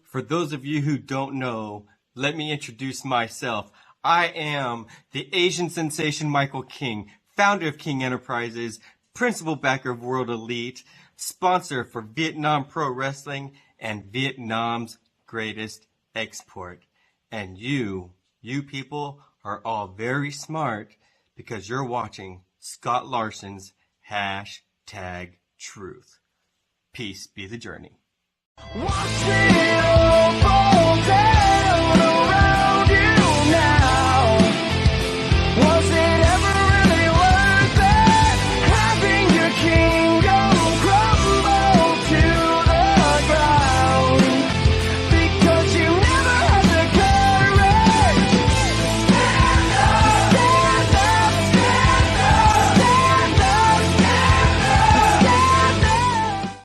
For those of you who don't know, let me introduce myself. I am the Asian sensation Michael King, founder of King Enterprises, principal backer of World Elite, sponsor for Vietnam Pro Wrestling, and Vietnam's greatest export. And you people are all very smart because you're watching Scott Larson's Hashtag Truth. Peace be the journey. Watch it all fall down around you now. Was it ever really worth it? Having your kingdom crumble to the ground because you never had the courage. Stand up, stand up, stand up, stand up, stand up, stand up.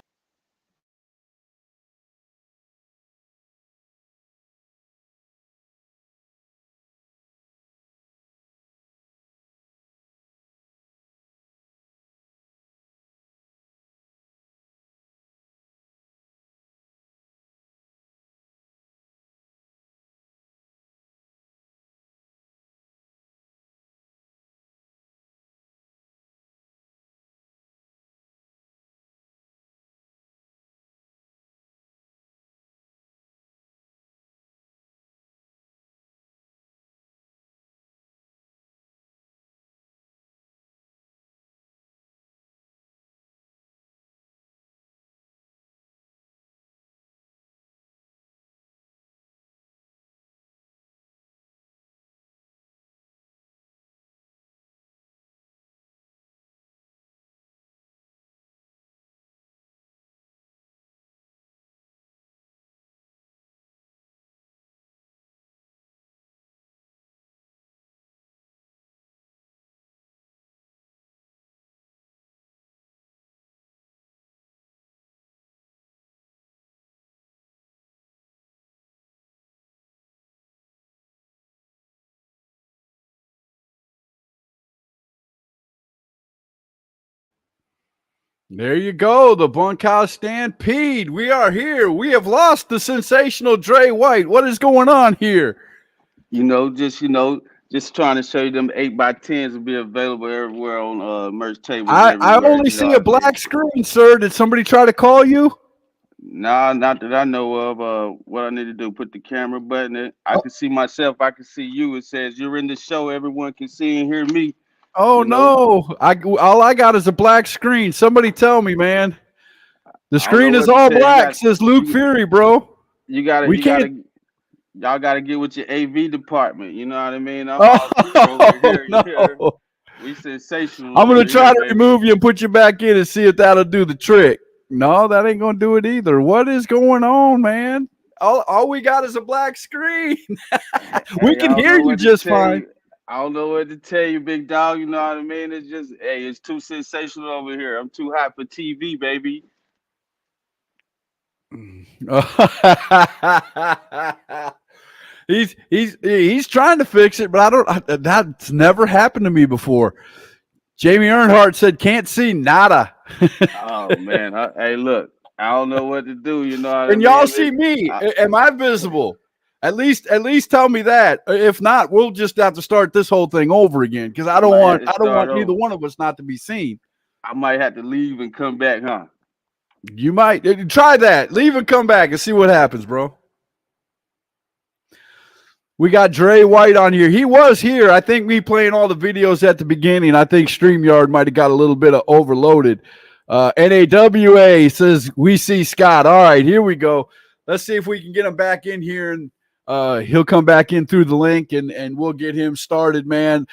There you go, the Bunkhouse Stampede. We are here. We have lost the sensational Dre White. What is going on here? Just trying to show you them 8x10s will be available everywhere on merch tables. I only see a black screen, sir. Did somebody try to call you? Nah, not that I know of. What I need to do, put the camera button in. I can see myself. I can see you. It says you're in the show. Everyone can see and hear me. Oh, no. All I got is a black screen. Somebody tell me, man. The screen is all black. Says Luke Fury, bro. Y'all got to get with your AV department. You know what I mean? No. We sensational. I'm going to try to remove you and put you back in and see if that'll do the trick. No, that ain't going to do it either. What is going on, man? All we got is a black screen. We can hear you just fine. I don't know what to tell you, big dog. You know what I mean? It's just, it's too sensational over here. I'm too hot for TV, baby. He's trying to fix it, but that's never happened to me before. Jamie Earnhardt said, "Can't see nada." Oh man, hey, look, I don't know what to do. You know what I mean? And y'all see me? Am I visible? At least tell me that. If not, we'll just have to start this whole thing over again because I don't want either one of us not to be seen. I might have to leave and come back, huh? You might try that. Leave and come back and see what happens, bro. We got Dre White on here. He was here. I think me playing all the videos at the beginning. I think StreamYard might have got a little bit of overloaded. NAWA says, "We see Scott." All right, here we go. Let's see if we can get him back in here, and he'll come back in through the link, and we'll get him started, man.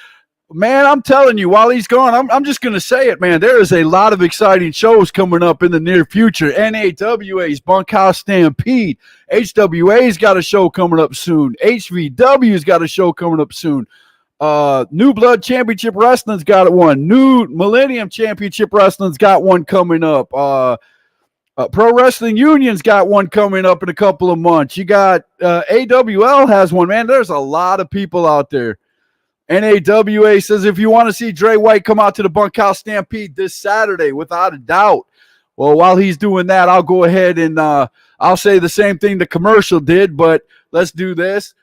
Man, I'm telling you, while he's gone, I'm just going to say it, man. There is a lot of exciting shows coming up in the near future. NAWA's Bunkhouse Stampede. HWA's got a show coming up soon. HVW's got a show coming up soon. New Blood Championship Wrestling's got one. New Millennium Championship Wrestling's got one coming up. Pro Wrestling Union's got one coming up in a couple of months. You got AWL has one, man. There's a lot of people out there. NAWA says, if you want to see Dre White come out to the Bunkhouse Stampede this Saturday, without a doubt. Well, while he's doing that, I'll go ahead and I'll say the same thing the commercial did, but let's do this.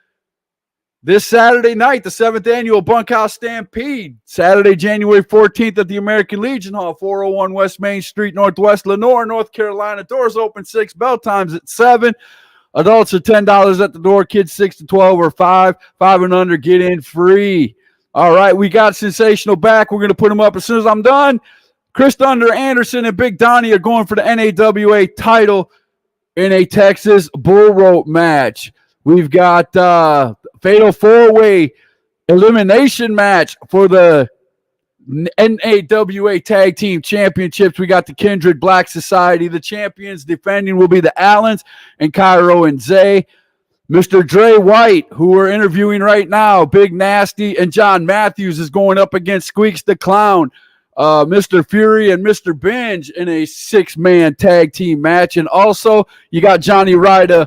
This Saturday night, the 7th annual Bunkhouse Stampede, Saturday, January 14th at the American Legion Hall, 401 West Main Street, Northwest Lenoir, North Carolina. Doors open 6, bell times at 7. Adults are $10 at the door. Kids 6 to 12 or 5 and under get in free. All right, we got Sensational back. We're going to put him up as soon as I'm done. Chris Thunder Anderson and Big Donnie are going for the NAWA title in a Texas bull rope match. We've got fatal 4-way elimination match for the NAWA Tag Team Championships. We got the Kindred Black Society. The champions defending will be the Allens and Cairo and Zay. Mr. Dre White, who we're interviewing right now, Big Nasty, and John Matthews is going up against Squeaks the Clown, Mr. Fury, and Mr. Binge in a 6-man tag team match. And also, you got Johnny Ryder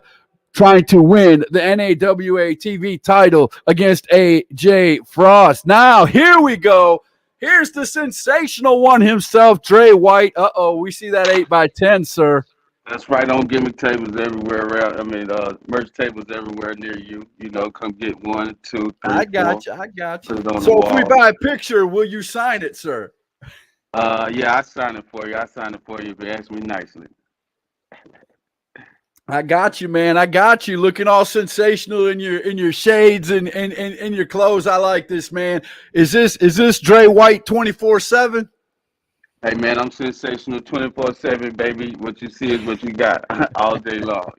trying to win the NAWA TV title against AJ Frost. Now, here we go. Here's the sensational one himself, Dre White. We see that 8x10, sir. That's right. On gimmick tables everywhere around. I mean, merch tables everywhere near you. You know, come get 1, 2, 3, I got 4. you. Put it on So the if we wall. buy a picture, will you sign it, sir? Yeah, I sign it for you. If you ask me nicely. I got you, man. I got you. Looking all sensational in your shades and in your clothes. I like this, man. Is this Dre White 24/7? Hey, man, I'm sensational 24/7, baby. What you see is what you got all day long.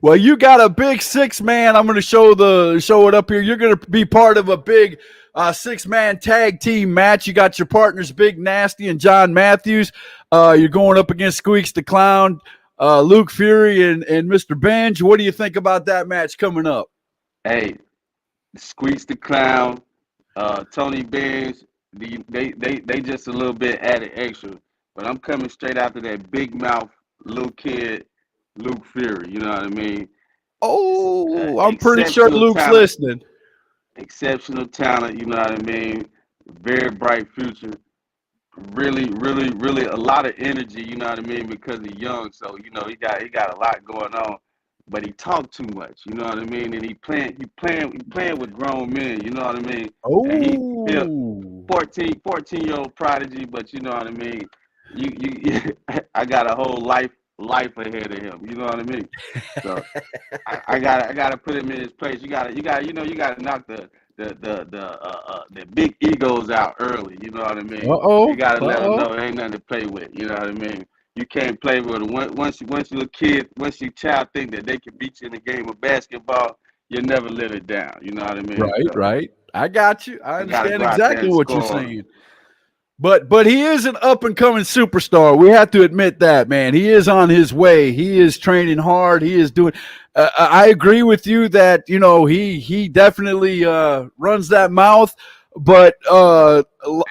Well, you got a big 6-man. I'm going to show it up here. You're going to be part of a big 6-man tag team match. You got your partners, Big Nasty and John Matthews. You're going up against Squeaks the Clown, Luke Fury, and Mr. Benj. What do you think about that match coming up? Hey, Squeaks the Clown, Tony Benz, they just a little bit added extra. But I'm coming straight after that big mouth little kid, Luke Fury. You know what I mean? Oh, I'm pretty sure Luke's listening. Exceptional talent. You know what I mean? Very bright future. Really a lot of energy, you know what I mean, because he's young, so you know he got a lot going on, but he talk too much, you know what I mean, and he playing with grown men, you know what I mean. Oh, and he 14-year-old prodigy, but you know what I mean, you I got a whole life ahead of him, you know what I mean. So I gotta put him in his place. You gotta knock the big egos out early, you know what I mean? You gotta let them know it ain't nothing to play with, you know what I mean? You can't play with them. Once you're a kid, once your child think that they can beat you in a game of basketball, you'll never let it down, you know what I mean? Right. I got you. I understand exactly what you're saying. But he is an up-and-coming superstar. We have to admit that, man. He is on his way. He is training hard. He is doing I agree with you that, you know, he definitely runs that mouth. But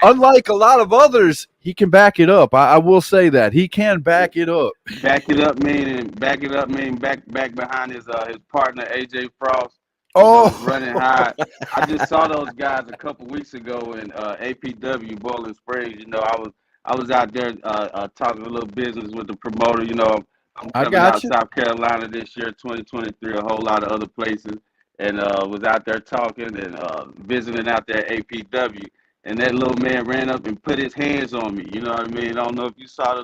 unlike a lot of others, he can back it up. I will say that. He can back it up. Back it up meaning back behind his partner, AJ Frost. Running high. I just saw those guys a couple weeks ago in APW Bowling Springs. You know, I was out there talking a little business with the promoter. You know, I'm coming out South Carolina this year, 2023, a whole lot of other places, and was out there talking and visiting out there at APW. And that little man ran up and put his hands on me. You know what I mean? I don't know if you saw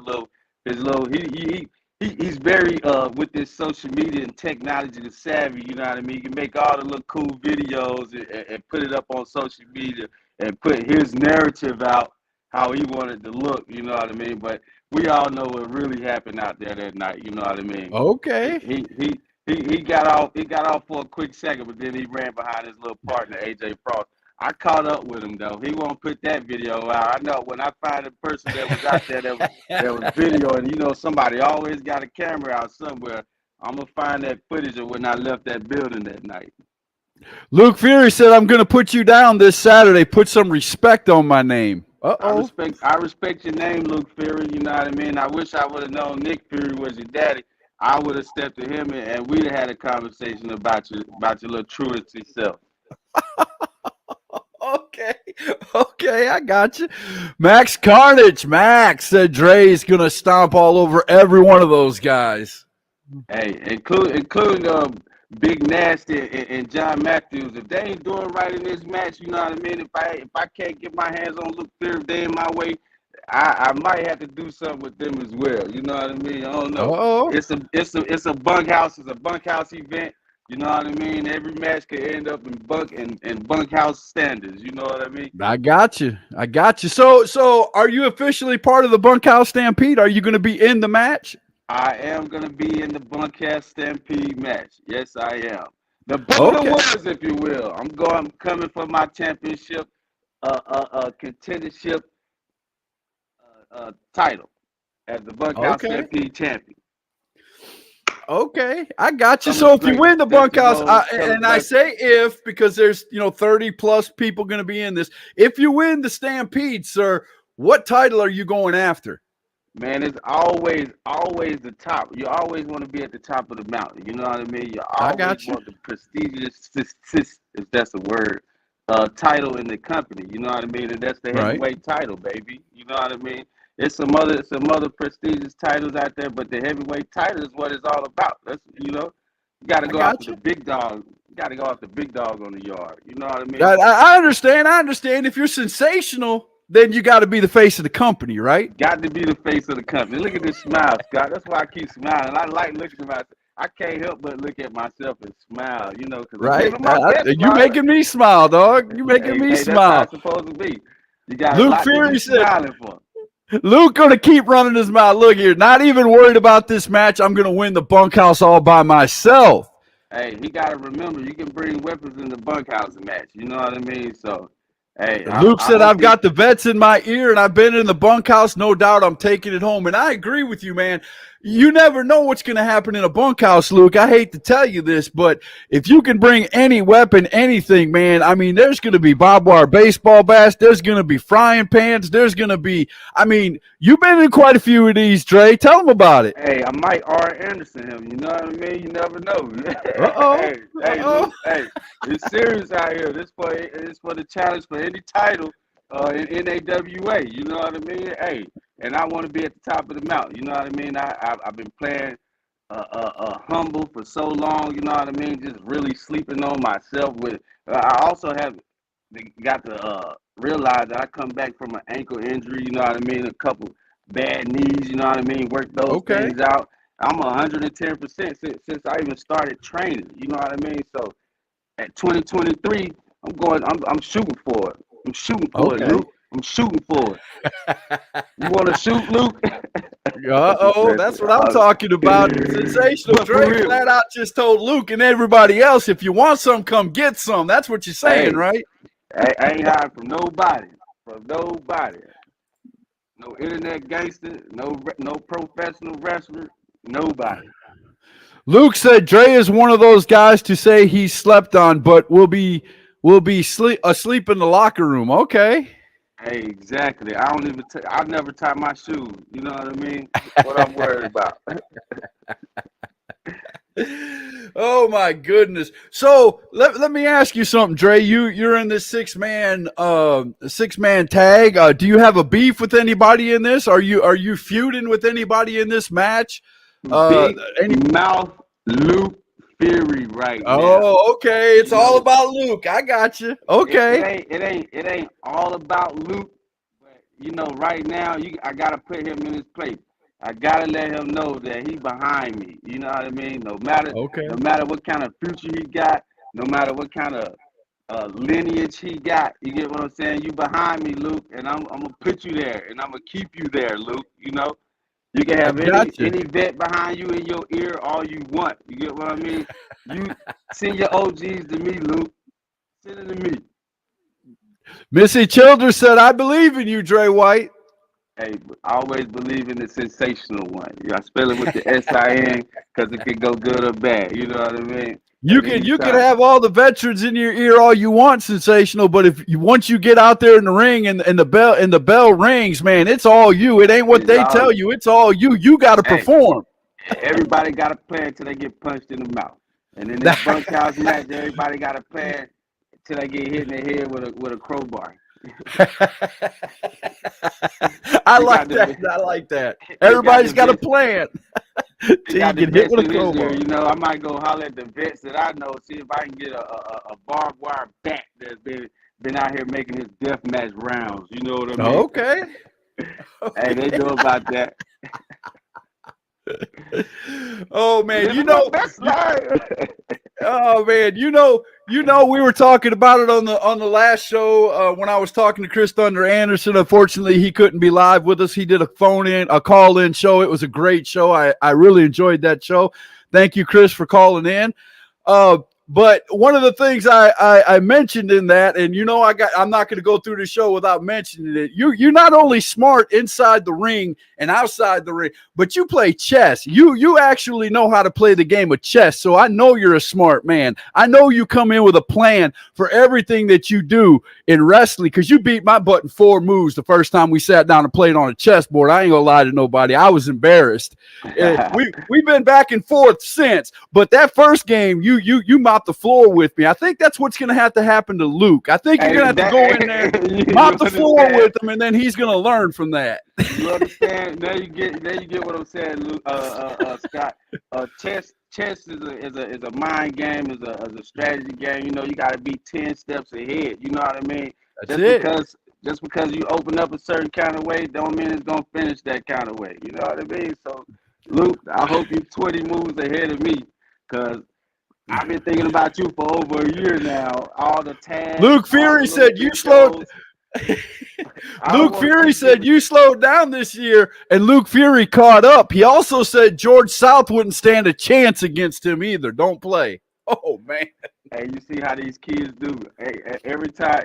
he's very with this social media and technology, the savvy, you know what I mean? He can make all the little cool videos and put it up on social media and put his narrative out how he wanted to look, you know what I mean? But we all know what really happened out there that night, you know what I mean? Okay. He got off for a quick second, but then he ran behind his little partner, AJ Frost. I caught up with him though. He won't put that video out. I know when I find a person that was out there that was videoing, you know, somebody always got a camera out somewhere. I'm gonna find that footage of when I left that building that night. Luke Fury said, "I'm gonna put you down this Saturday. Put some respect on my name." I respect your name, Luke Fury. You know what I mean? I wish I would have known Nick Fury was your daddy. I would have stepped to him and we'd have had a conversation about your little truancy self. Okay, I got you. Max Carnage. Max said Dre's gonna stomp all over every one of those guys. Hey, including Big Nasty and John Matthews. If they ain't doing right in this match, you know what I mean. If I can't get my hands on Luke Fury, if they in my way, I might have to do something with them as well. You know what I mean? I don't know. Oh, It's a bunkhouse. It's a bunkhouse event. You know what I mean? Every match could end up in bunkhouse standards. You know what I mean? I got you. I got you. So are you officially part of the Bunkhouse Stampede? Are you going to be in the match? I am gonna be in the bunkhouse stampede match. Yes, I am. The Book of the Okay. Woods, if you will. I'm coming for my championship, contendership title as the bunkhouse Okay. stampede champion. Okay, I got you. Coming So if you straight, win the bunkhouse, Festival, and I say if because there's 30 plus people going to be in this. If you win the Stampede, sir, what title are you going after? Man, it's always the top. You always want to be at the top of the mountain. You know what I mean? You I always got you. want the prestigious, if that's a word, title in the company. You know what I mean? And that's the Right. heavyweight title, baby. You know what I mean? It's some other prestigious titles out there, but the heavyweight title is what it's all about. That's you got to I go got after you. the big dog. You got to go after the big dog on the yard. You know what I mean? I understand. I understand. If you're sensational, then you got to be the face of the company, right? Got to be the face of the company. Look at this smile, Scott. That's why I keep smiling. I like looking at myself. I can't help but look at myself and smile, because I'm Right. giving my best. You making me smile, dog. You making me Hey, that's how smile. it's supposed to be. You got a Luke lot to be Fury said, smiling for. Luke gonna keep running his mouth. Look here, not even worried about this match. I'm gonna win the bunkhouse all by myself. Hey, he got to remember, you can bring weapons in the bunkhouse match. You know what I mean? So, hey, Luke I said, hope I've got the vets in my ear and I've been in the bunkhouse. No doubt I'm taking it home. And I agree with you, man. You never know what's going to happen in a bunkhouse, Luke. I hate to tell you this, but if you can bring any weapon, anything, man, I mean, there's going to be barbed wire baseball bats. There's going to be frying pans. There's going to be, I mean, you've been in quite a few of these, Dre. Tell them about it. Hey, I might R. Anderson him. You know what I mean? You never know. Uh-oh. Hey, Uh-oh. Luke, hey, it's serious out here. This for the challenge for any title in NAWA. You know what I mean? Hey, and I want to be at the top of the mountain. You know what I mean? I've been playing humble for so long. You know what I mean? Just really sleeping on myself. With I also have got to realize that I come back from an ankle injury. You know what I mean? A couple bad knees. You know what I mean? Work those Okay. things out. I'm 110% since I even started training. You know what I mean? So at 2023, I'm shooting for it. I'm shooting for it, Okay. Luke. I'm shooting for it. You want to shoot, Luke? Uh-oh, that's what I'm talking about. Sensational But for Dre real. flat out just told Luke and everybody else, if you want some, come get some. That's what you're saying, Hey. right? I ain't hiding from nobody. From nobody. No internet gangster. No professional wrestler. Nobody. Luke said Dre is one of those guys to say he slept on, but will be asleep in the locker room. Okay. Hey, exactly. I never tie my shoes. You know what I mean? What I'm worried about. Oh my goodness. So let me ask you something, Dre. You're in this six man tag. Do you have a beef with anybody in this? Are you feuding with anybody in this match? Big mouth Luke Fury right now. Oh, okay. It's all about Luke. I got you. Okay. It ain't all about Luke, but right now I gotta put him in his place. I gotta let him know that he's behind me. You know what I mean? No matter what kind of future he got, no matter what kind of lineage he got, you get what I'm saying? You behind me, Luke, and I'm gonna put you there, and I'm gonna keep you there, Luke. You can have any vet behind you in your ear all you want. You get what I mean? You send your OGs to me, Luke. Send them to me. Missy Childers said, I believe in you, Dre White. Hey, I always believe in the sensational one. I spell it with the S-I-N because it can go good or bad. You know what I mean? You can have all the veterans in your ear all you want, sensational, but once you get out there in the ring and the bell rings, man, it's all you. It ain't what they tell you. It's all you. You got to perform. Everybody got to play until they get punched in the mouth. And in this bunkhouse match, everybody got to play till I get hit in the head with a crowbar. I He like got that. the I like that. he got Everybody's the got a best. plan He till you got the get hit best with a in his ear. crowbar. You know, I might go holler at the vets that I know, see if I can get a barbed wire bat that's been out here making his death match rounds. You know what I mean? Okay. Hey, they know about that. Oh man, Living my best life. oh man, we were talking about it on the last show when I was talking to Chris Thunder Anderson. Unfortunately, he couldn't be live with us. He did a call in show. It was a great show. I really enjoyed that show. Thank you, Chris, for calling in. But one of the things I mentioned in that, and I'm not going to go through the show without mentioning it. You're not only smart inside the ring and outside the ring, but you play chess. You actually know how to play the game of chess. So I know you're a smart man. I know you come in with a plan for everything that you do in wrestling, because you beat my butt in 4 moves the first time we sat down and played on a chessboard. I ain't gonna lie to nobody. I was embarrassed. We've been back and forth since, but that first game, you mopped the floor with me. I think that's what's gonna have to happen to Luke. I think you're gonna have to go in there, mop the floor with him, and then he's gonna learn from that. You understand? Now you get what I'm saying, Luke, Scott. Chess is a mind game, is a strategy game. You know, you got to be 10 steps ahead. You know what I mean? Just because you open up a certain kind of way, don't mean it's gonna finish that kind of way. You know what I mean? So, Luke, I hope you're 20 moves ahead of me, because I've been thinking about you for over a year now. All the tags. Luke Fury said you slowed. Luke Fury said you slowed down this year, and Luke Fury caught up. He also said George South wouldn't stand a chance against him either. Don't play. Oh man. Hey, you see how these kids do. Hey, every time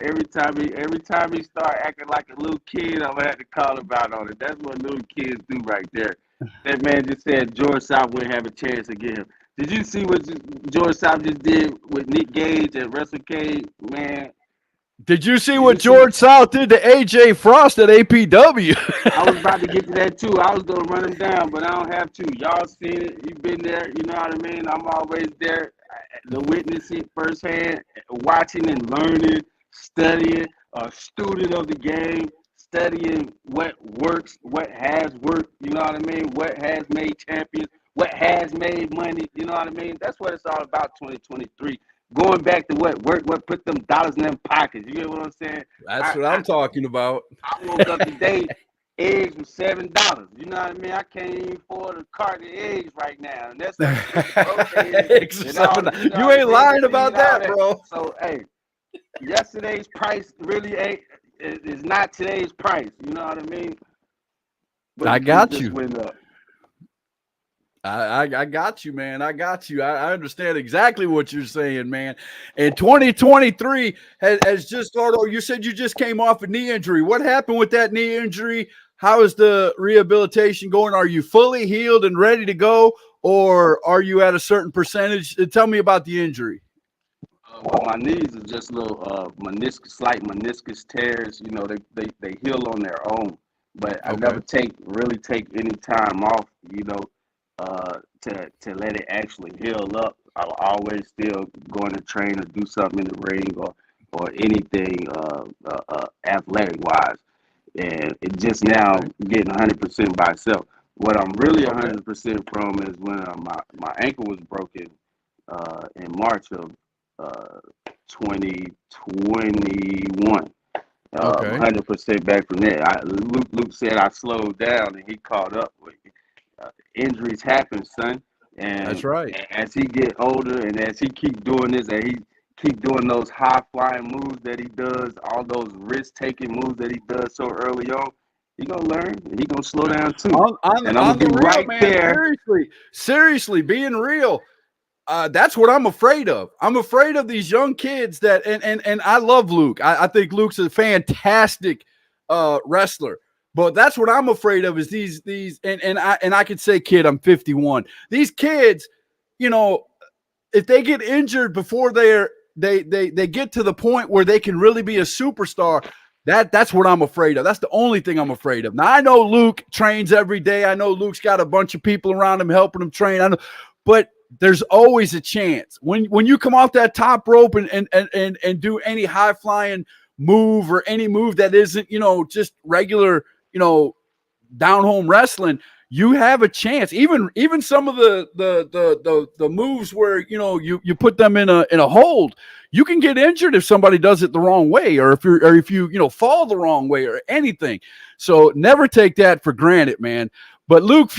he start acting like a little kid, I'm gonna have to call him out on it. That's what little kids do right there. That man just said George South wouldn't have a chance to get him. Did you see what George South just did with Nick Gage at WrestleCade, man? Did you see what George South did to AJ Frost at APW? I was about to get to that too. I was gonna run him down, but I don't have to. Y'all seen it. You've been there. You know what I mean? I'm always there to witness it firsthand, watching and learning, studying, a student of the game, studying what works, what has worked. You know what I mean? What has made champions, what has made money. You know what I mean? That's what it's all about. 2023. Going back to what worked, what put them dollars in them pockets. You get what I'm saying? That's what I'm talking about. I woke up today, eggs were $7. You know what I mean? I can't even afford a carton of eggs right now. And that's you ain't lying about that, bro. So hey, yesterday's price really is not today's price. You know what I mean? But I got you. Went up. I got you, man. I got you. I understand exactly what you're saying, man. And 2023 has just started. You said you just came off a knee injury. What happened with that knee injury? How is the rehabilitation going? Are you fully healed and ready to go, or are you at a certain percentage? Tell me about the injury. Well, my knees are just little slight meniscus tears. You know, they heal on their own. But I never really take any time off, you know, to let it actually heal up. I'll always still going to train or do something in the ring or anything athletic wise. And it just now getting 100% by itself. What I'm really 100% from is when my ankle was broken in March of 2021. 100% back from there. Luke said I slowed down and he caught up with me. Injuries happen, son. And that's right. As he get older and as he keep doing this and he keep doing those high flying moves that he does, all those risk taking moves that he does so early on, he gonna learn and he gonna slow down too. And I'm gonna be right there. Seriously, being real. That's what I'm afraid of. I'm afraid of these young kids that, and I love Luke. I think Luke's a fantastic wrestler. But that's what I'm afraid of is these and I could say, kid, I'm 51. These kids, you know, if they get injured before they get to the point where they can really be a superstar, that's what I'm afraid of. That's the only thing I'm afraid of. Now I know Luke trains every day. I know Luke's got a bunch of people around him helping him train. I know, but there's always a chance when you come off that top rope and do any high flying move or any move that isn't, just regular, down home wrestling, you have a chance. Even some of the moves where you put them in a hold, you can get injured if somebody does it the wrong way, or if you fall the wrong way or anything. So never take that for granted, man. But Luke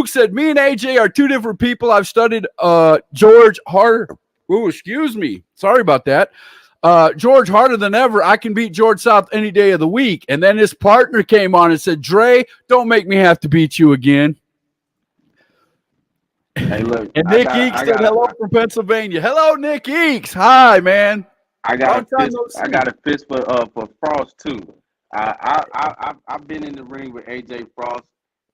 said, me and AJ are two different people. I've studied George harder. Oh, excuse me. Sorry about that. George harder than ever. I can beat George South any day of the week. And then his partner came on and said, Dre, don't make me have to beat you again. Hey, look. And Nick Eeks said hello from Pennsylvania. Hello, Nick Eeks. Hi, man. I got a fist for Frost too. I've been in the ring with AJ Frost.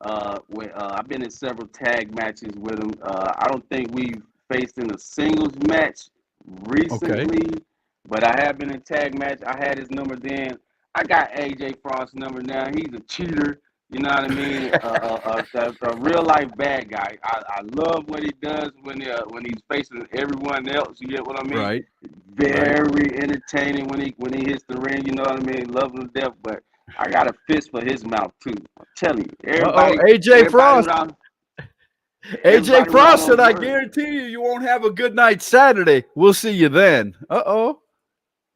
I've been in several tag matches with him. I don't think we've faced in a singles match recently, but I have been in tag match. I had his number then. I got AJ Frost's number now. He's a cheater. You know what I mean? A real life bad guy. I love what he does when he's facing everyone else. You get what I mean? Right. Very entertaining when he hits the ring. You know what I mean? Love him to death. But I got a fist for his mouth too. I'm telling you, AJ Frost. AJ Frost said, "I guarantee you won't have a good night Saturday. We'll see you then."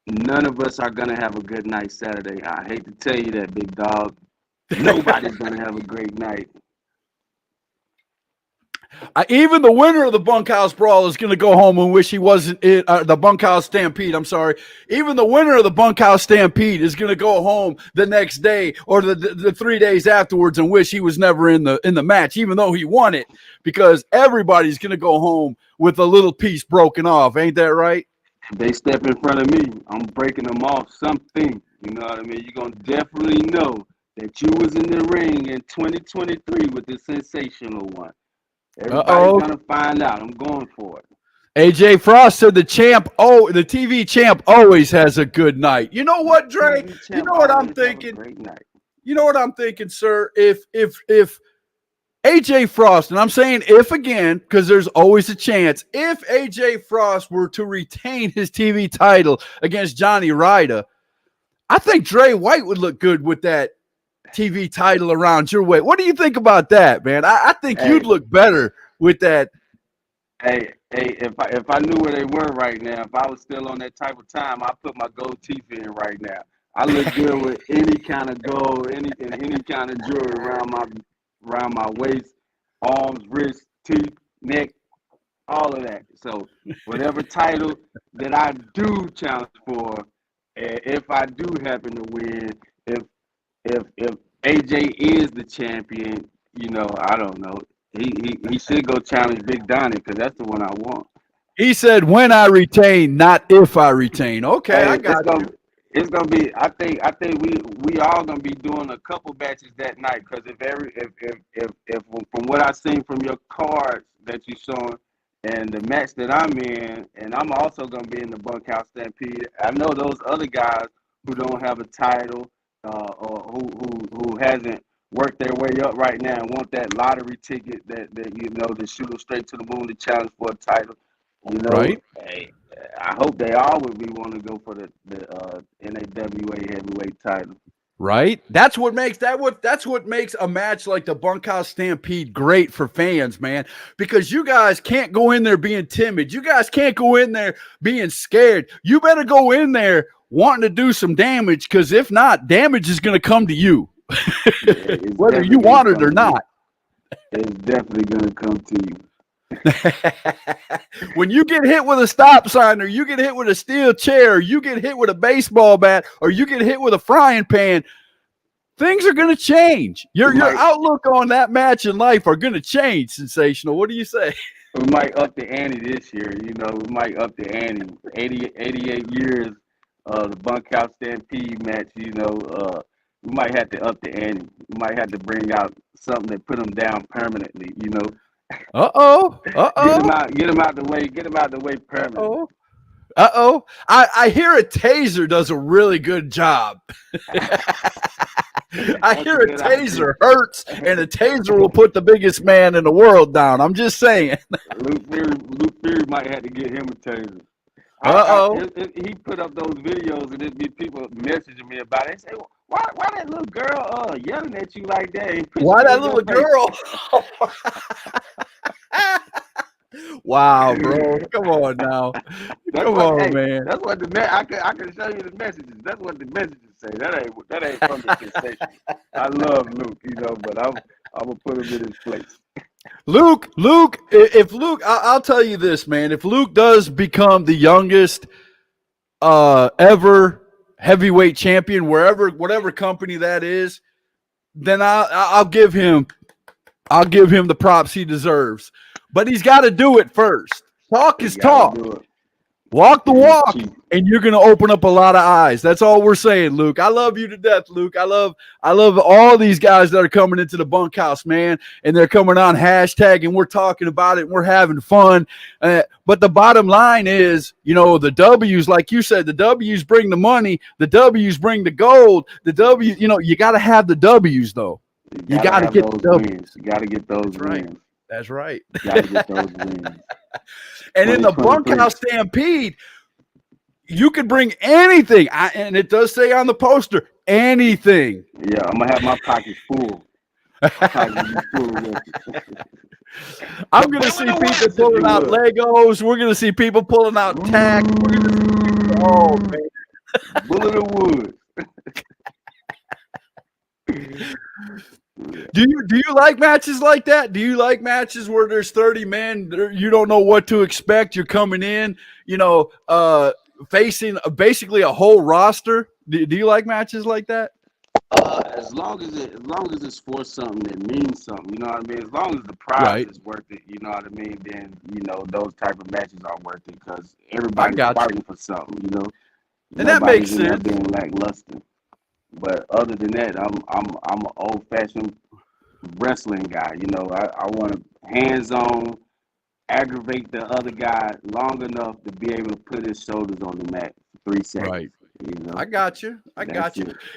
None of us are gonna have a good night Saturday. I hate to tell you that, big dog. Nobody's gonna have a great night. Even the winner of the Bunkhouse Brawl is going to go home and wish he wasn't in the Bunkhouse Stampede. I'm sorry. Even the winner of the Bunkhouse Stampede is going to go home the next day or the 3 days afterwards and wish he was never in the match, even though he won it, because everybody's going to go home with a little piece broken off. Ain't that right? If they step in front of me, I'm breaking them off something. You know what I mean? You're going to definitely know that you was in the ring in 2023 with the sensational one. Everybody's gonna find out. I'm going for it. AJ Frost said the TV champ always has a good night. You know what, Dre? You know what I'm thinking? You know what I'm thinking, sir? If AJ Frost, and I'm saying if again, because there's always a chance, if AJ Frost were to retain his TV title against Johnny Ryder, I think Dre White would look good with that TV title around your way. What do you think about that, man? I think you'd look better with that. Hey, if I knew where they were right now, if I was still on that type of time, I'd put my gold teeth in right now. I look good with any kind of gold, any kind of jewelry around my waist, arms, wrists, teeth, neck, all of that. So whatever title that I do challenge for, if I do happen to win, if AJ is the champion, I don't know. He should go challenge Big Donnie because that's the one I want. He said, "When I retain, not if I retain." Okay, I got you. It's gonna be. I think we all gonna be doing a couple matches that night because if from what I've seen from your cards that you showing and the match that I'm in, and I'm also gonna be in the Bunkhouse Stampede. I know those other guys who don't have a title. Or who hasn't worked their way up right now and want that lottery ticket that to shoot them straight to the moon to challenge for a title. Right. Hey, I hope they all would be wanting to go for the NAWA heavyweight title. Right. That's what makes a match like the Bunkhouse Stampede great for fans, man. Because you guys can't go in there being timid. You guys can't go in there being scared. You better go in there wanting to do some damage, because if not, damage is going to come to you, whether you want it or not. It's definitely going to come to you. When you get hit with a stop sign, or you get hit with a steel chair, or you get hit with a baseball bat, or you get hit with a frying pan, things are going to change. Your outlook on that match in life are going to change, Sensational. What do you say? We might up the ante this year. We might up the ante. 88 years. The Bunkhouse Stampede match, we might have to up the ante. We might have to bring out something that put them down permanently, Get them out the way permanently. I hear a taser does a really good job. I That's hear a a good taser idea. hurts, and a taser will put the biggest man in the world down. I'm just saying. Luke Fury might have to get him a taser. Uh-oh. He put up those videos and it'd be people messaging me about it. They say, why that little girl yelling at you like that and pushing Why you that in your little face? girl? Wow, bro. Come on now. Come on, man. That's what I can show you the messages. That's what the messages say. That ain't from the sensation. I love Luke, but I'm gonna put him in his place. Luke, if Luke, I'll tell you this, man. If Luke does become the youngest ever heavyweight champion, whatever company that is, then I'll give him the props he deserves. But he's got to do it first. Talk is talk. Do it. Walk the walk, and you're going to open up a lot of eyes. That's all we're saying, Luke. I love you to death, Luke. I love all these guys that are coming into the bunkhouse, man, and they're coming on hashtag, and we're talking about it, and we're having fun. But the bottom line is, the W's, like you said, the W's bring the money. The W's bring the gold. The W, you got to have the W's, though. You got to get those wins. You got to get those wins. That's right. You got to get those wins. And in the bunkhouse stampede, you could bring anything. And it does say on the poster, anything. Yeah, I'm going to have my pockets full. I'm going to see people pulling out Legos. We're going to see people pulling out tack. We're going to see people, oh, man. Bullet of wood. Do you like matches like that? Do you like matches where there's 30 men, you don't know what to expect, you're coming in, facing basically a whole roster? Do you like matches like that? As long as it's for something that means something, you know what I mean? As long as the prize is worth it, you know what I mean, then those type of matches are worth it because everybody's fighting for something, And that makes sense. Being lackluster. But other than that, I'm an old-fashioned wrestling guy. I want to hands-on, aggravate the other guy long enough to be able to put his shoulders on the mat for 3 seconds. Right. I got you.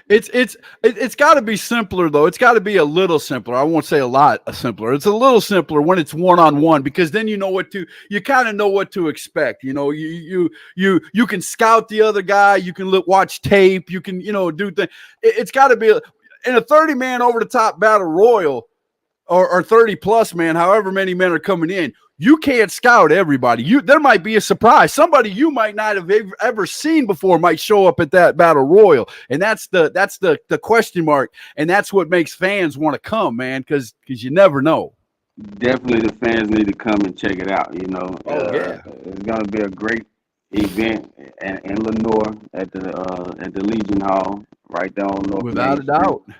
It's got to be simpler though. It's got to be a little simpler. I won't say a lot simpler. It's a little simpler when it's one-on-one because then you kind of know what to expect. You can scout the other guy. You can watch tape. You can do things. It's got to be in a 30-man over the top battle royal or 30 plus man, however many men are coming in. You can't scout everybody. There might be a surprise. Somebody you might not have ever seen before might show up at that battle royal, and that's the question mark, and that's what makes fans want to come, man, because you never know. Definitely, the fans need to come and check it out. Yeah, it's gonna be a great event in Lenore at the Legion Hall, right there on North without Main a doubt, Street,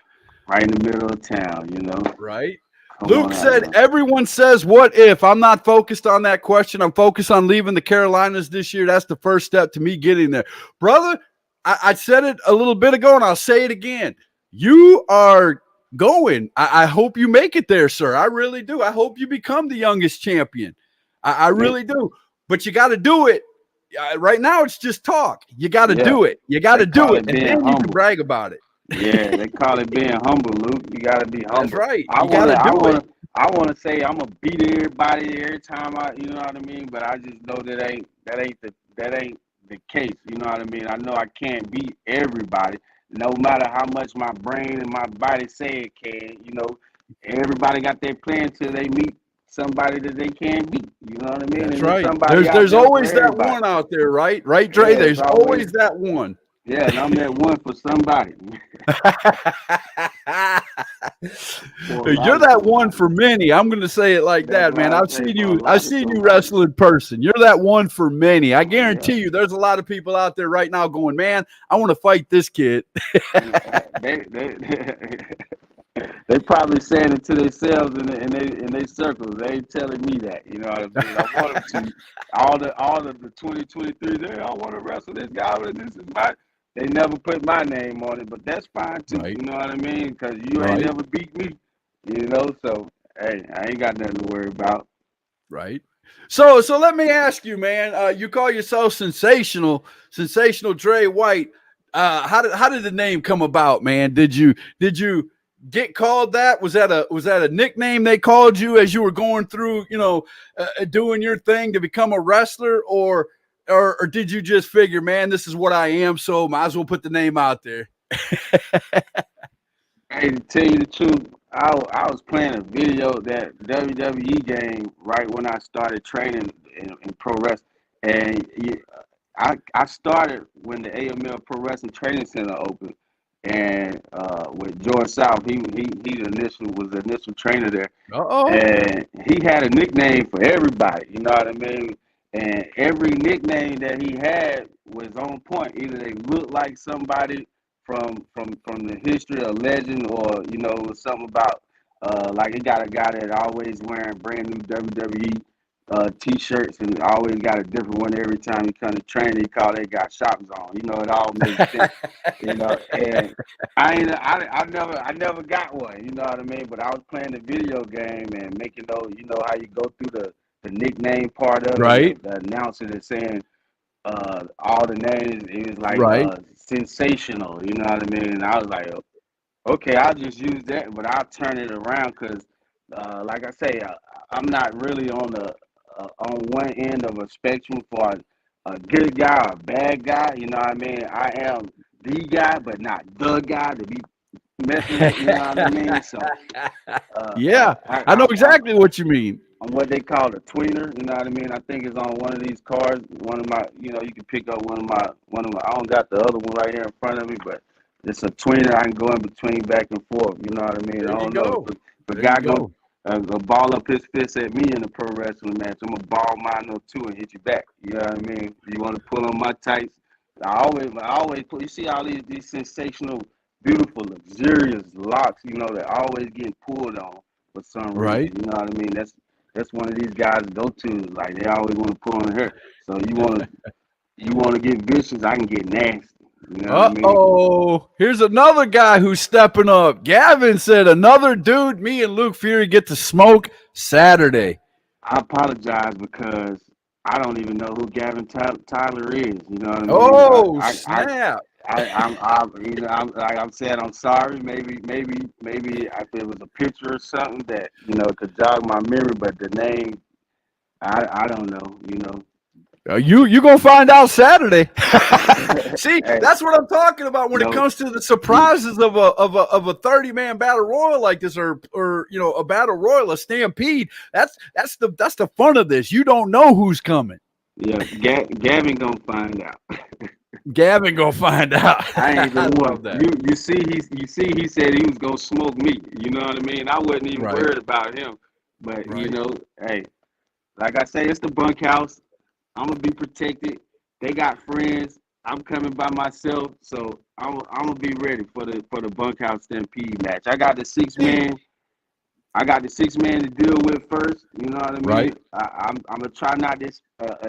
right in the middle of town. Right. Luke said, everyone says, what if? I'm not focused on that question. I'm focused on leaving the Carolinas this year. That's the first step to me getting there. Brother, I said it a little bit ago, and I'll say it again. You are going. I hope you make it there, sir. I really do. I hope you become the youngest champion. I really do. But you got to do it. Right now, it's just talk. You got to do it. You got to do it, and then you can brag about it. Yeah, they call it being humble, Luke. You gotta be humble. That's right. I want to say I'm gonna beat everybody every time you know what I mean. But I just know that ain't the case. You know what I mean. I know I can't beat everybody, no matter how much my brain and my body say it can. Everybody got their plan till they meet somebody that they can't beat. You know what I mean. That's right. There's always that one out there, right? Right, Dre. There's always that one. Yeah, and I'm that one for somebody. You're that one for many. I'm going to say it like that, man. I've seen you wrestle in person. You're that one for many. I guarantee you there's a lot of people out there right now going, man, I want to fight this kid. They probably saying it to themselves in they circles. They ain't telling me that. You know what I mean? I want them to. All of the 2023, I want to wrestle this guy, but this is my. They never put my name on it, but that's fine too. Right. You know what I mean? Because you ain't never beat me. So hey, I ain't got nothing to worry about. Right. So let me ask you, man. You call yourself sensational Dre White. how did the name come about, man? Did you get called that? Was that a nickname they called you as you were going through, doing your thing to become a wrestler, or did you just figure, man, this is what I am, so might as well put the name out there? Hey, to tell you the truth, I was playing a video, that WWE game, right when I started training in pro wrestling, and I started when the AML Pro Wrestling Training Center opened, and with George South, he was the initial trainer there, and he had a nickname for everybody. You know what I mean? And every nickname that he had was on point. Either they looked like somebody from the history, a legend, or it was something about like he got a guy that always wearing brand new WWE t-shirts, and always got a different one every time he come to train. He call that guy Shop Zone. It all makes sense. And I never got one. You know what I mean? But I was playing the video game and making those. You know how you go through the nickname part of Right. it. The announcer is saying all the names. It was like Right. sensational. You know what I mean? And I was like, okay, I'll just use that, but I'll turn it around because, like I say, I'm not really on one end of a spectrum for a good guy or a bad guy. You know what I mean? I am the guy, but not the guy to be messing with. You know what I mean? So, Yeah, I know exactly what you mean. I'm what they call a tweener. You know what I mean? I think it's on one of these cards. One of my, you can pick up one of my. I don't got the other one right here in front of me, but it's a tweener. I can go in between, back and forth. You know what I mean? There I don't you know go. if a guy gonna ball up his fist at me in a pro wrestling match. I'm gonna ball mine up too and hit you back. You know what I mean? You want to pull on my tights? I always pull. You see all these sensational, beautiful, luxurious locks. That always getting pulled on for some Right. reason. You know what I mean? That's one of these guys go to. Like, they always want to pull on her. So you want to get vicious, I can get nasty. You know what I mean? Here's another guy who's stepping up. Gavin said, another dude me and Luke Fury get to smoke Saturday. I apologize because I don't even know who Gavin Tyler is. You know what I mean? Snap. I'm saying, I'm sorry. Maybe if it was a picture or something that could jog my memory, but the name, I don't know. You gonna find out Saturday. See, Hey, that's what I'm talking about when it comes to the surprises of a 30-man battle royal like this, or a battle royal, a stampede. That's the fun of this. You don't know who's coming. Yeah, Gavin gonna find out. Gavin gonna find out. I ain't the one. Love that. You see, he said he was gonna smoke me. You know what I mean? I wasn't even worried about him. But hey, like I say, it's the bunkhouse. I'm gonna be protected. They got friends. I'm coming by myself, so I'm gonna be ready for the bunkhouse stampede match. I got the 6-man. I got the 6-man to deal with first. You know what I mean? Right. I'm gonna try not to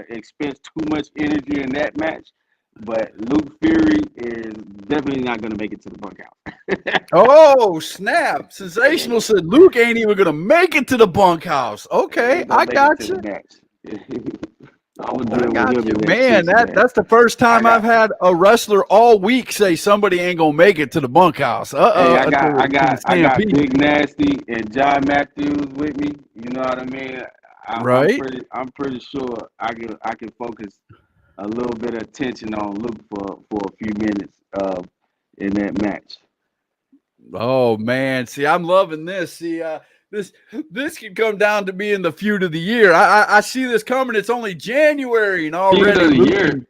expend too much energy in that match. But Luke Fury is definitely not going to make it to the bunkhouse. Oh, snap. Sensational said Luke ain't even going to make it to the bunkhouse. Okay, I got you. Man, that's the first time I've had a wrestler all week say somebody ain't going to make it to the bunkhouse. Hey, I got Big Nasty and John Matthews with me. You know what I mean? I'm pretty sure I can focus a little bit of attention on Luke for a few minutes in that match. Oh man, see, I'm loving this. See, this could come down to being the feud of the year. I see this coming. It's only January and already feud of the year.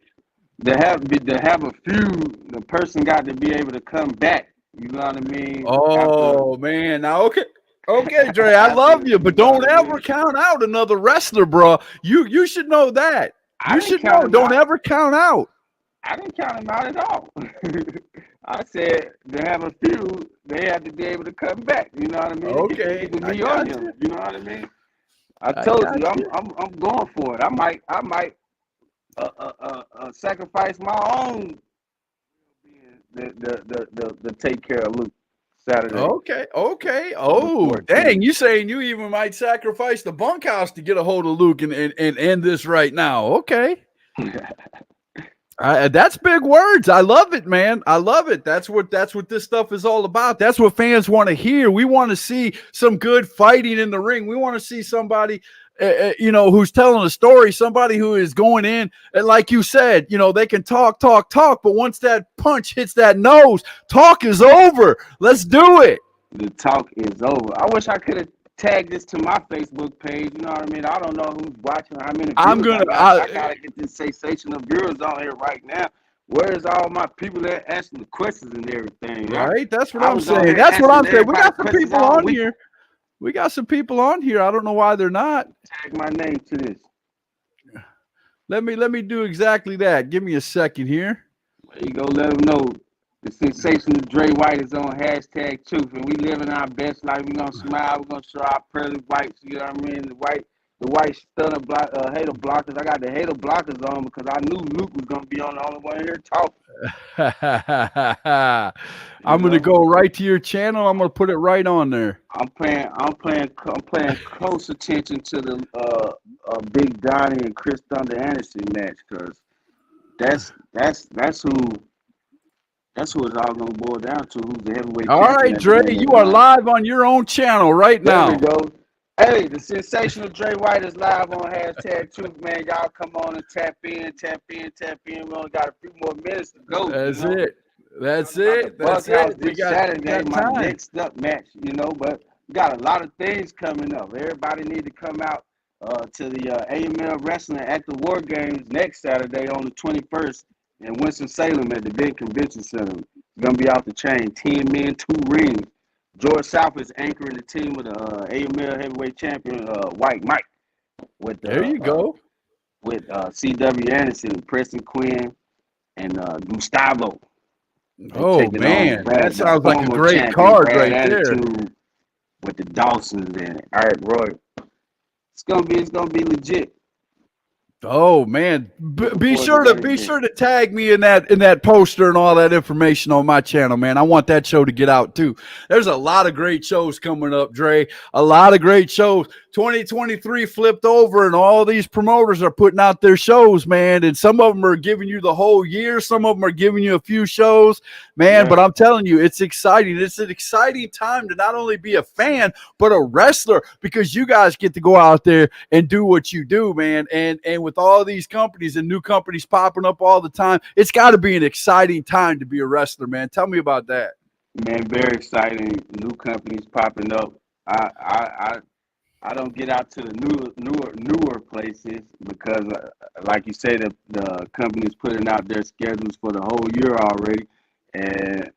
To have a feud, the person got to be able to come back. You know what I mean? Man, now okay, Dre, I love you, but don't ever count out another wrestler, bro. You should know that. You should know. Don't ever count out. I didn't count him out at all. I said to have a feud, they have to be able to come back. You know what I mean? Okay, me or him. You know what I mean? I told you, I'm going for it. I might sacrifice my own the take care of Luke Saturday. Okay. Oh, dang! You saying you even might sacrifice the bunkhouse to get a hold of Luke and end this right now? Okay. That's big words. I love it, man. I love it. That's what this stuff is all about. That's what fans want to hear. We want to see some good fighting in the ring. We want to see somebody, who's telling a story. Somebody who is going in, and like you said, they can talk, but once that punch hits that nose, talk is over. Let's do it. The talk is over. I wish I could have tagged this to my Facebook page. You know what I mean? I don't know who's watching, how many viewers I gotta get this sensational viewers on here right now. Where's all my people that asking the questions and everything? Right? That's what I'm saying. That's what I'm saying. We got some people on here. We got some people on here. I don't know why they're not. Tag my name to this. Let me do exactly that. Give me a second here. There you go. Let them know. The sensational Dre White is on #truth, and we living our best life. We're gonna smile. We're gonna show our pearly whites. You know what I mean? The white stunner hater blockers. I got the hater blockers on because I knew Luke was gonna be on the only one here talking. I'm gonna go right to your channel. I'm gonna put it right on there. I'm paying close attention to the Big Donnie and Chris Thunder Anderson match because that's who. That's who it's all going to boil down to. Who's the heavyweight? All right, Dre, you are live on your own channel right now. There we go. Hey, the sensational Dre White is live on #truth, man. Y'all come on and tap in. We only got a few more minutes to go. That's it. That's it. We got Saturday, my next up match, but we got a lot of things coming up. Everybody need to come out to the AML Wrestling at the War Games next Saturday on the 21st. In Winston-Salem at the big convention center. It's going to be off the chain. 10 men, 2 rings. George South is anchoring the team with the AML heavyweight champion, White Mike. There you go. With C.W. Anderson, Preston Quinn, and Gustavo. Oh, man. That sounds like a great card right there. With the Dawsons and Eric Roy. It's gonna be legit. Oh man, be sure to tag me in that poster and all that information on my channel, man. I want that show to get out too. There's a lot of great shows coming up, Dre. A lot of great shows. 2023 flipped over and all these promoters are putting out their shows, man. And some of them are giving you the whole year. Some of them are giving you a few shows, man. Yeah. But I'm telling you, it's exciting. It's an exciting time to not only be a fan, but a wrestler because you guys get to go out there and do what you do, man. And with all these companies and new companies popping up all the time, it's got to be an exciting time to be a wrestler, man. Tell me about that. Man, very exciting. New companies popping up. I don't get out to the newer places because, like you say, the company's putting out their schedules for the whole year already, and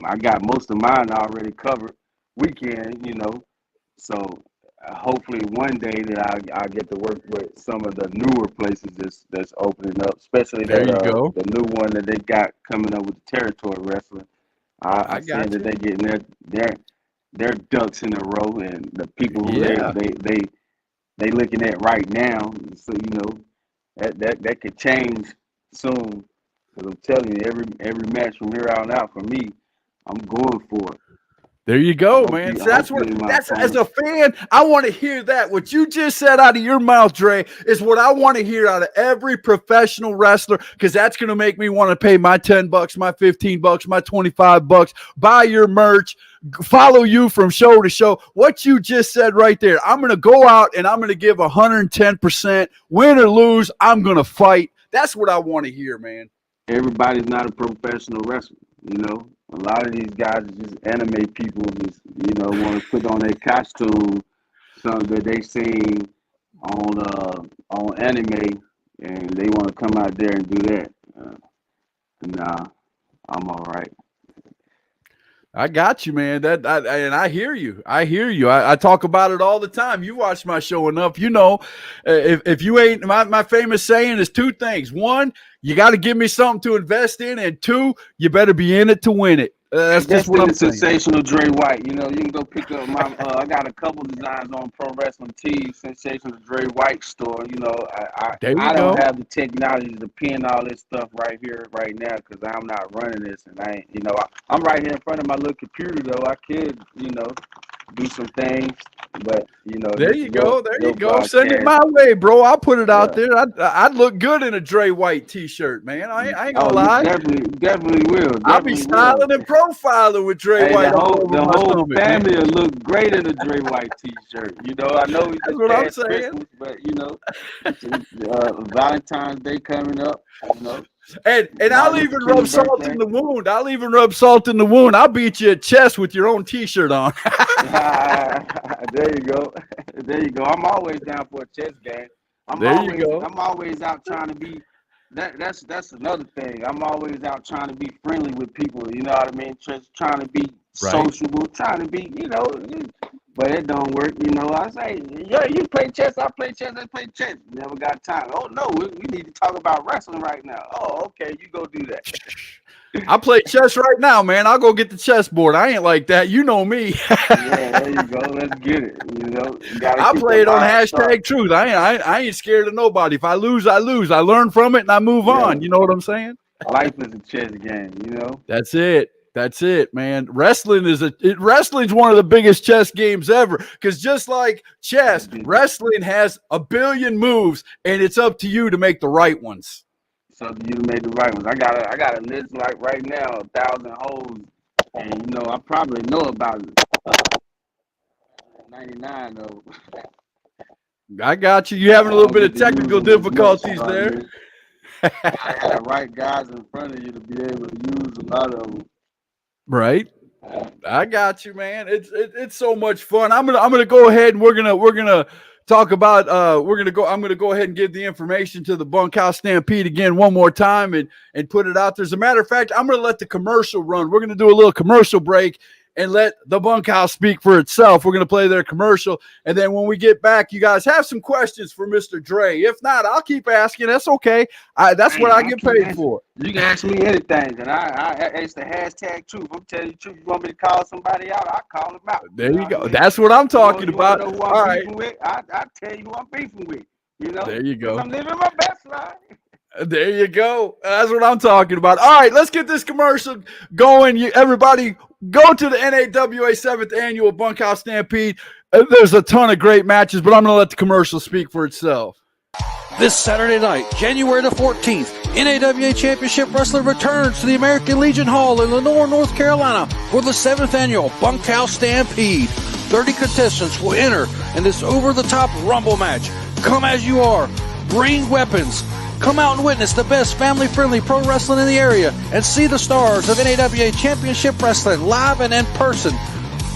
I got most of mine already covered weekend, So hopefully one day that I get to work with some of the newer places that's opening up, especially the new one that they got coming up with the territory wrestling. I see that they getting their ducks in a row, and the people who they looking at right now. So that could change soon. Because I'm telling you, every match from here on out for me, I'm going for it. There you go, man. So that's as a fan, I want to hear that. What you just said out of your mouth, Dre, is what I want to hear out of every professional wrestler, because that's going to make me want to pay my $10, my $15, my $25, buy your merch, follow you from show to show. What you just said right there, I'm going to go out and I'm going to give 110%. Win or lose, I'm going to fight. That's what I want to hear, man. Everybody's not a professional wrestler, A lot of these guys are just anime people, just want to put on their costume, something that they seen on anime, and they want to come out there and do that. Nah, I'm all right. I got you, man. And I hear you. I talk about it all the time. You watch my show enough. If you ain't, my famous saying is 2 things. 1, you got to give me something to invest in, and 2, you better be in it to win it. That's just what I'm saying. Sensational Dre White. You can go pick up my. I got a couple designs on Pro Wrestling Tees. Sensational Dre White store. I don't have the technology to pin all this stuff right here, right now, because I'm not running this, and I ain't. I'm right here in front of my little computer though. I could, do some things. But there you go. There you go. Send it my way, bro. I'll put it out there. I'd look good in a Dre White T-shirt, man. I ain't gonna lie. Definitely will. I'll be styling and profiling with Dre White. The whole family will look great in a Dre White T-shirt. I know we just passed Christmas, but Valentine's Day coming up. And I'll even rub salt in the wound. I'll beat you at chess with your own T-shirt on. There you go. I'm always down for a chess game. I'm always out trying to be. That's another thing. I'm always out trying to be friendly with people. You know what I mean? Just trying to be sociable, trying to be. But it don't work. I say, you play chess, I play chess, they play chess. Never got time. Oh no, we need to talk about wrestling right now. Oh, okay, you go do that. I play chess right now, man. I'll go get the chessboard. I ain't like that. You know me. Yeah, there you go. Let's get it. I play it on #truth. I ain't scared of nobody. If I lose, I lose. I learn from it and I move on. You know what I'm saying? Life is a chess game. That's it. That's it, man. Wrestling's one of the biggest chess games ever. Because just like chess, wrestling has a billion moves, and it's up to you to make the right ones. It's up to you to make the right ones. I got a list like right now, 1,000 holes, and I probably know about 99 though. I got you. You having a little bit of technical difficulties there. I got the right guys in front of you to be able to use a lot of them. Right. I got you, man. It's so much fun. I'm gonna go ahead and we're gonna talk about I'm gonna go ahead and give the information to the Bunkhouse Stampede again one more time and put it out there. As a matter of fact, I'm gonna let the commercial run. We're gonna do a little commercial break and let the Bunkhouse speak for itself. We're gonna play their commercial, and then when we get back, you guys have some questions for Mr. Dre. If not, I'll keep asking. That's okay. That's what I get paid for. You can ask me anything, and it's the #truth. I'm telling you the truth. You want me to call somebody out? I'll call them out. There you go. That's what I'm talking about. Know who I'm beefing with? I'll tell you who I'm beefing with. There you go. I'm living my best life. There you go. That's what I'm talking about. All right, let's get this commercial going. Everybody, go to the NAWA 7th Annual Bunkhouse Stampede. There's a ton of great matches, but I'm going to let the commercial speak for itself. This Saturday night, January the 14th, NAWA Championship Wrestling returns to the American Legion Hall in Lenore, North Carolina for the 7th Annual Bunkhouse Stampede. 30 contestants will enter in this over-the-top Rumble match. Come as you are. Bring weapons. Come out and witness the best family-friendly pro wrestling in the area and see the stars of NAWA Championship Wrestling live and in person.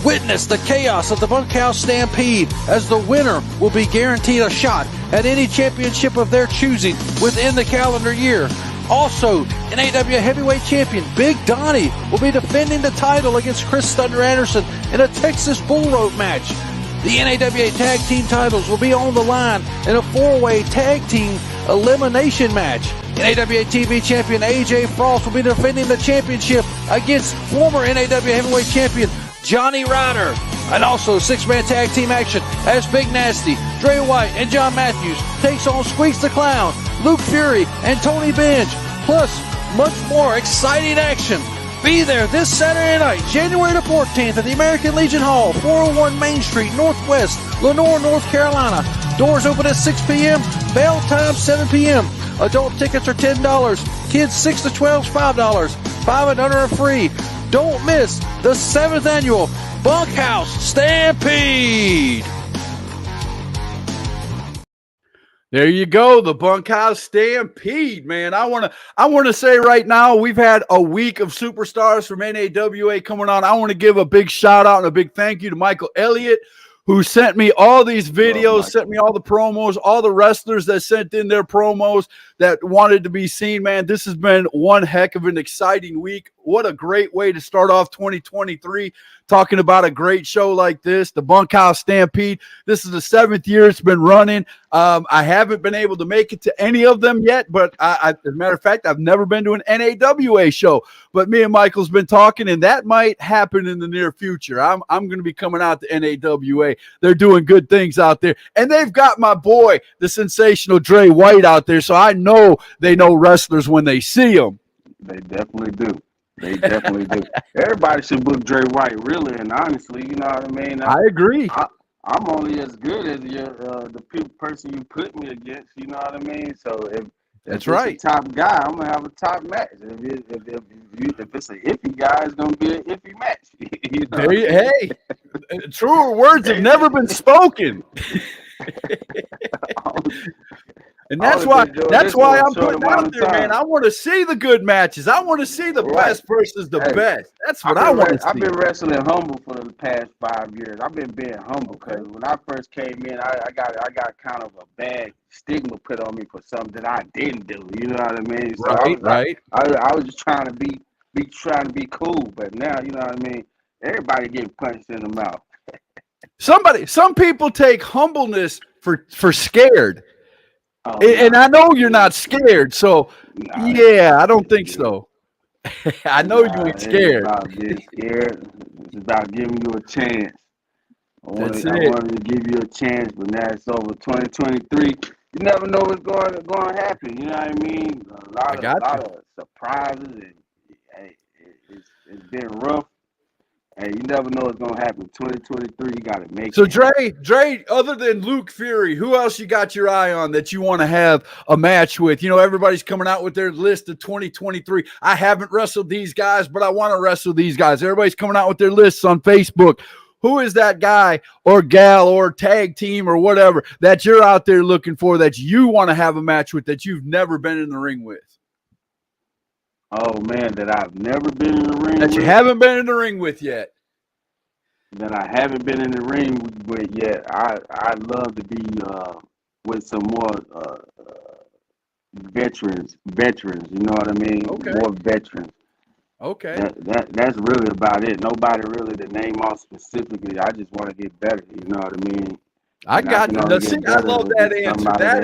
Witness the chaos of the Bunkhouse Stampede as the winner will be guaranteed a shot at any championship of their choosing within the calendar year. Also, NAWA Heavyweight Champion Big Donnie will be defending the title against Chris Thunder Anderson in a Texas Bull Rope match. The NAWA Tag Team titles will be on the line in a 4-way tag team elimination match. NAWA TV champion AJ Frost will be defending the championship against former NAWA Heavyweight Champion Johnny Ryder. And also 6-man tag team action as Big Nasty, Dre White, and John Matthews takes on Squeaks the Clown, Luke Fury, and Tony Benj. Plus, much more exciting action. Be there this Saturday night, January the 14th at the American Legion Hall, 401 Main Street, Northwest, Lenore, North Carolina. Doors open at 6 p.m., bell time 7 p.m. Adult tickets are $10. Kids 6 to 12 is $5. 5 and under are free. Don't miss the 7th Annual Bunkhouse Stampede. There you go, the Bunkhouse Stampede, man. I want to say right now, we've had a week of superstars from NAWA coming on. I want to give a big shout out and a big thank you to Michael Elliott, who sent me all these videos, sent me all the promos, all the wrestlers that sent in their promos that wanted to be seen, man. This has been one heck of an exciting week. What a great way to start off 2023, talking about a great show like this, the Bunkhouse Stampede. This is the 7th year it's been running. I haven't been able to make it to any of them yet, but as a matter of fact, I've never been to an NAWA show. But me and Michael's been talking, and that might happen in the near future. I'm going to be coming out to NAWA. They're doing good things out there, and they've got my boy, the sensational Dre White, out there. So I know they know wrestlers when they see them. They definitely do. They definitely do. Everybody should book Dre White, really and honestly. You know what I mean? I agree. I'm only as good as the person you put me against. You know what I mean? So if That's it's right. a top guy, I'm gonna have a top match. If it's an iffy guy, it's gonna be an iffy match. You know Hey, truer words have never been spoken. And that's why I'm putting out there, man. I want to see the good matches. I want to see the best versus the best. That's what I want to see. I've been wrestling humble for the past 5 years. I've been being humble because when I first came in, I got kind of a bad stigma put on me for something that I didn't do. You know what I mean? So I was just trying to be cool, but now you know what I mean. Everybody getting punched in the mouth. Some people take humbleness for scared. And I know you're not scared, so yeah, I don't think so. I know you ain't scared. It's about being scared. It's about giving you a chance. I wanted to give you a chance, but now it's over 2023. You never know what's going to happen. You know what I mean? A lot of surprises, and it's been rough. Hey, you never know what's gonna happen. 2023, you gotta make it. So Dre, other than Luke Fury, who else you got your eye on that you want to have a match with? You know, everybody's coming out with their list of 2023. I haven't wrestled these guys, but I want to wrestle these guys. Everybody's coming out with their lists on Facebook. Who is that guy or gal or tag team or whatever that you're out there looking for that you want to have a match with that you've never been in the ring with? Oh man, that I've never been in the ring with? That you haven't been in the ring with yet. That I haven't been in the ring with yet. I'd love to be with some more veterans. You know what I mean? Okay. More veterans. Okay. That's really about it. Nobody really to name off specifically. I just want to get better. You know what I mean? I got you. I love that answer. That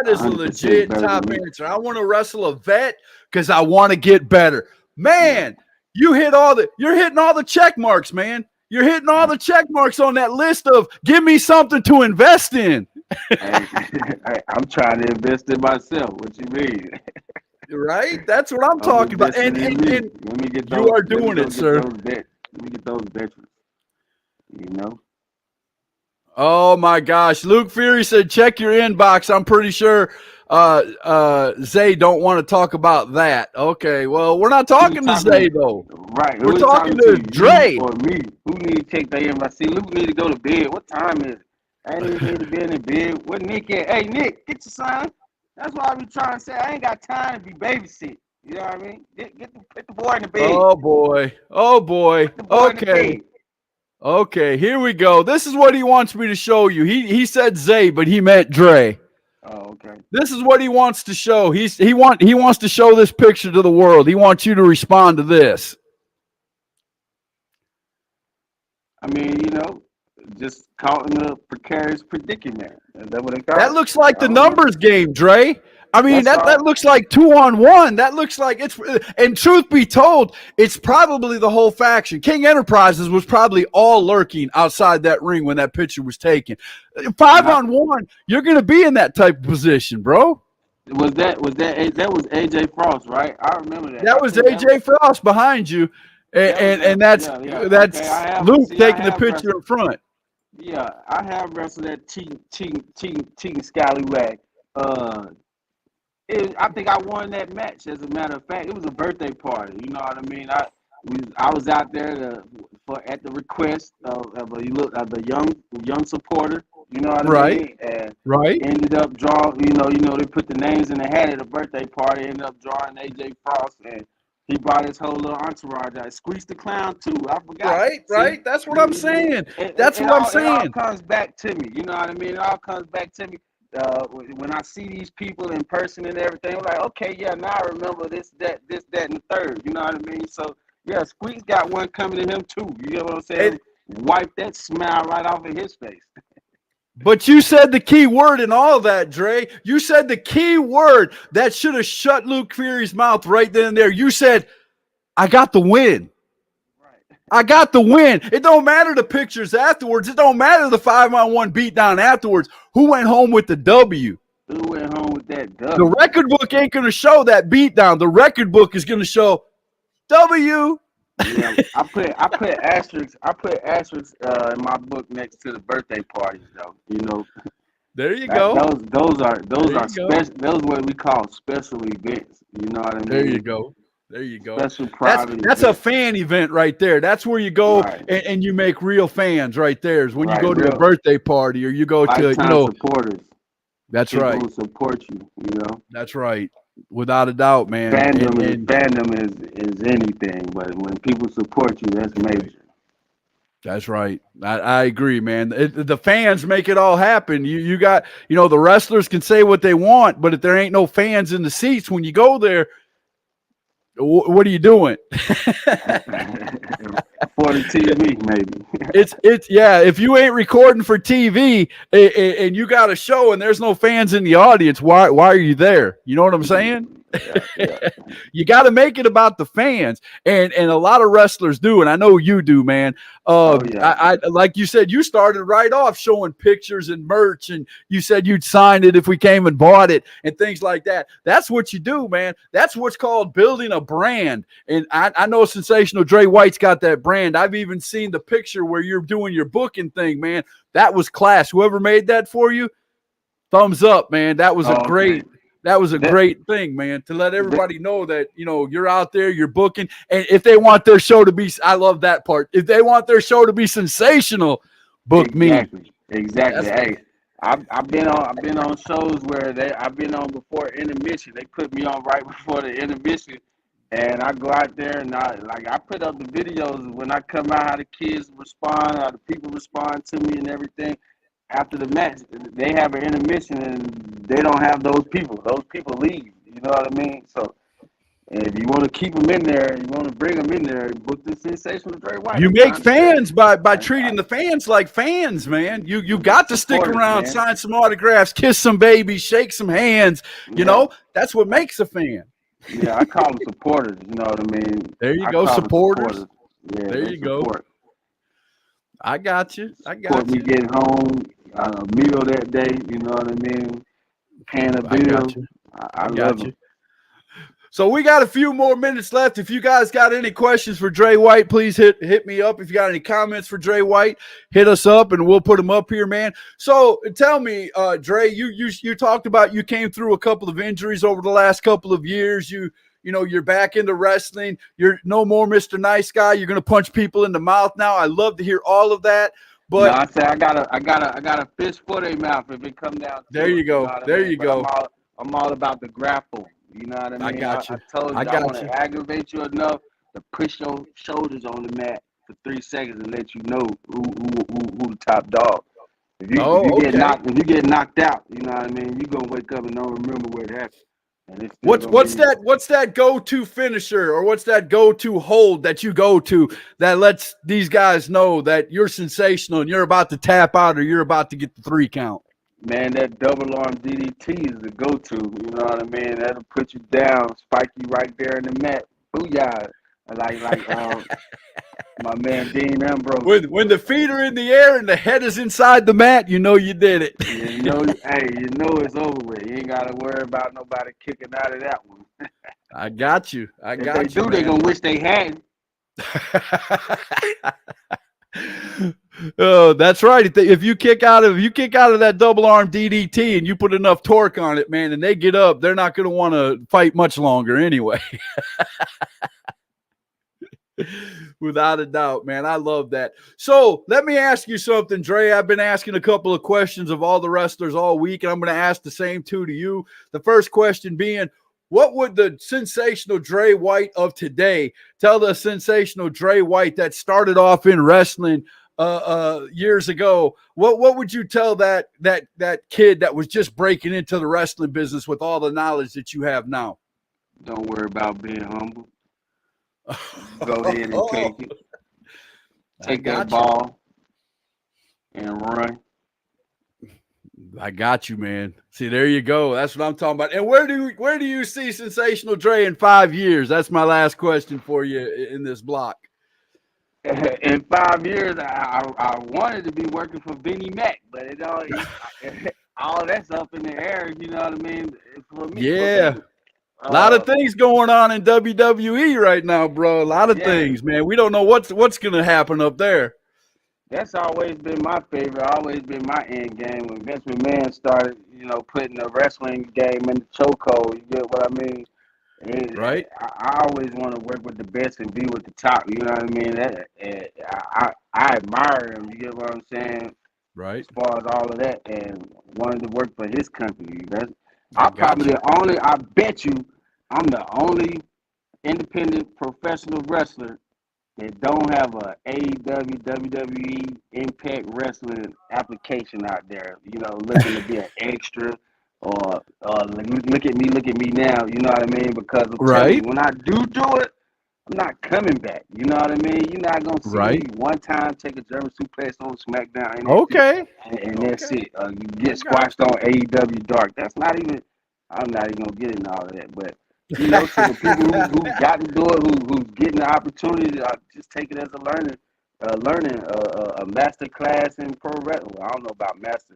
is a legit top answer. I want to wrestle a vet because I want to get better. Man, you're hitting all the check marks, man. You're hitting all the check marks on that list of give me something to invest in. I'm trying to invest in myself. What you mean? Right? That's what I'm talking about. And let me get those, you are doing it, sir. Let me get those veterans. You know? Oh my gosh. Luke Fury said, check your inbox. I'm pretty sure Zay don't want to talk about that. Okay, well, we're not talking to Zay though. Right. We're talking to Dre. Or me. Who need to take that inbox? See, Luke need to go to bed. What time is it? I ain't even need to be in bed. What Nick at? Hey Nick, get your son. That's why I be trying to say I ain't got time to be babysit. You know what I mean? Put the boy in the bed. Oh boy. Okay. Okay, here we go. This is what he wants me to show you. He said Zay, but he meant Dre. Oh, okay. This is what he wants to show. He wants to show this picture to the world. He wants you to respond to this. I mean, you know, just caught in a precarious predicament. Is that what they call it? That looks like the numbers game, Dre. I mean, that looks like 2-on-1. That looks like it's, and truth be told, it's probably the whole faction. King Enterprises was probably all lurking outside that ring when that picture was taken. 5-on-1, you're going to be in that type of position, bro. Was that AJ Frost, right? I remember that. That was AJ Frost behind you, and that's Luke taking the picture in front. Yeah, I have wrestled that cheating scallywag. I think I won that match. As a matter of fact, it was a birthday party. You know what I mean? I was out there at the request of a young supporter. You know what I mean? And ended up drawing. You know they put the names in the hat at a birthday party. Ended up drawing AJ Frost, and he brought his whole little entourage out. Squeeze the Clown too. I forgot. Right. That's what I'm saying. It all comes back to me. You know what I mean? It all comes back to me. When I see these people in person and everything, I'm like, okay, yeah, now I remember this, that, and the third. You know what I mean? So, yeah, Squeeze got one coming to him, too. You know what I'm saying? Wipe that smile right off of his face. But you said the key word in all of that, Dre. You said the key word that should have shut Luke Fury's mouth right then and there. You said, I got the win. I got the win. It don't matter the pictures afterwards. It don't matter the 5-on-1 beatdown afterwards. Who went home with the W? Who went home with that W? The record book ain't going to show that beatdown. The record book is going to show W. Yeah, I put asterisks in my book next to the birthday parties though. You know, There you go. those There are you go. special. Those what we call special events. You know what I mean? There you go. There you go. Special private That's a events. fan event right there. That's where you go Right. and you make real fans right there. Is when you Right, go to a real birthday party or you go to, lifetime supporters. that's People right. who support you. You know, That's right. Without a doubt, man. fandom is anything, but when people support you, that's major. That's right. I agree, man. The fans make it all happen. You got, the wrestlers can say what they want, but if there ain't no fans in the seats when you go there, what are you doing? For the TV, maybe. It's yeah. If you ain't recording for TV and you got a show and there's no fans in the audience, why are you there? You know what I'm saying? Yeah. You got to make it about the fans, and a lot of wrestlers do, and I know you do, man. Yeah. I like you said, you started right off showing pictures and merch, and you said you'd sign it if we came and bought it and things like that. That's what you do, man. That's what's called building a brand. And I know Sensational Dre White's got that brand. I've even seen the picture where you're doing your booking thing, man. That was class. Whoever made that for you, thumbs up, man. That was a great thing, man, to let everybody know that, you're out there, you're booking. And if they want their show to be, I love that part. If they want their show to be sensational, book me. Exactly. Hey, I've been on shows where I've been on before intermission. They put me on right before the intermission. And I go out there and I put up the videos when I come out, how the kids respond, how the people respond to me and everything. After the match, they have an intermission and they don't have those people. Those people leave. You know what I mean? So, if you want to keep them in there, you want to bring them in there, book the Sensational Dre White. You make fans by treating the fans like fans, man. You got to stick around, man. Sign some autographs, kiss some babies, shake some hands. You know, that's what makes a fan. Yeah, I call them supporters. You know what I mean? There you go, supporters. Yeah, there you go. I got you. Support me getting home, a meal that day. You know what I mean? Paying a bill. I love you. So we got a few more minutes left. If you guys got any questions for Dre White, please hit me up. If you got any comments for Dre White, hit us up and we'll put them up here, man. So tell me, Dre, you talked about you came through a couple of injuries over the last couple of years. You're back into wrestling. You're no more Mr. Nice Guy. You're going to punch people in the mouth now. I love to hear all of that. But no, I say I got a fish for their mouth if it come down to there you go. There you go. I'm all about the grapple. You know what I mean? I got you. I told you I want to aggravate you enough to push your shoulders on the mat for 3 seconds and let you know who the top dog. If you get knocked out, you know what I mean, you're gonna wake up and don't remember where it happened. What's that go-to finisher or what's that go-to hold that you go to that lets these guys know that you're sensational and you're about to tap out or you're about to get the 3 count? Man, that double arm DDT is the go-to. You know what I mean? That'll put you down, spike you right there in the mat. Booyah! Like my man Dean Ambrose. When the feet are in the air and the head is inside the mat, you know you did it. You know it's over with. You ain't got to worry about nobody kicking out of that one. I got you. If they do, they're gonna wish they hadn't. Oh, that's right. If you kick out of that double arm DDT and you put enough torque on it, man, and they get up, they're not going to want to fight much longer anyway. Without a doubt, man. I love that. So let me ask you something, Dre. I've been asking a couple of questions of all the wrestlers all week, and I'm going to ask the same two to you. The first question being, what would the sensational Dre White of today tell the sensational Dre White that started off in wrestling years ago? What would you tell that kid that was just breaking into the wrestling business with all the knowledge that you have now? Don't worry about being humble. Go ahead and take it. Take that ball and run. I got you, man. See, there you go. That's what I'm talking about. And where do you see Sensational Dre in 5 years? That's my last question for you in this block. In 5 years, I wanted to be working for Vinnie Mac, but all that's up in the air. You know what I mean? For me, yeah. A lot of things going on in WWE right now, bro. A lot of things, man. We don't know what's going to happen up there. That's always been my favorite. Always been my end game. When Vince McMahon started, putting the wrestling game in the chokehold. You get what I mean? Right. I always want to work with the best and be with the top. You know what I mean? I admire him. You get what I'm saying? Right. As far as all of that, and wanted to work for his company. I bet you, I'm the only independent professional wrestler that don't have a AEW, WWE, Impact Wrestling application out there. Looking to be an extra. Or look at me now, you know what I mean? Because I'm telling you, when I do it, I'm not coming back. You know what I mean? You're not gonna see me one time take a German suplex on SmackDown, and that's it. You get squashed on AEW Dark. That's not even. I'm not even gonna get into all of that. But to the people who got to do it, who's getting the opportunity, just take it as a learning, a master class in pro wrestling. Well, I don't know about master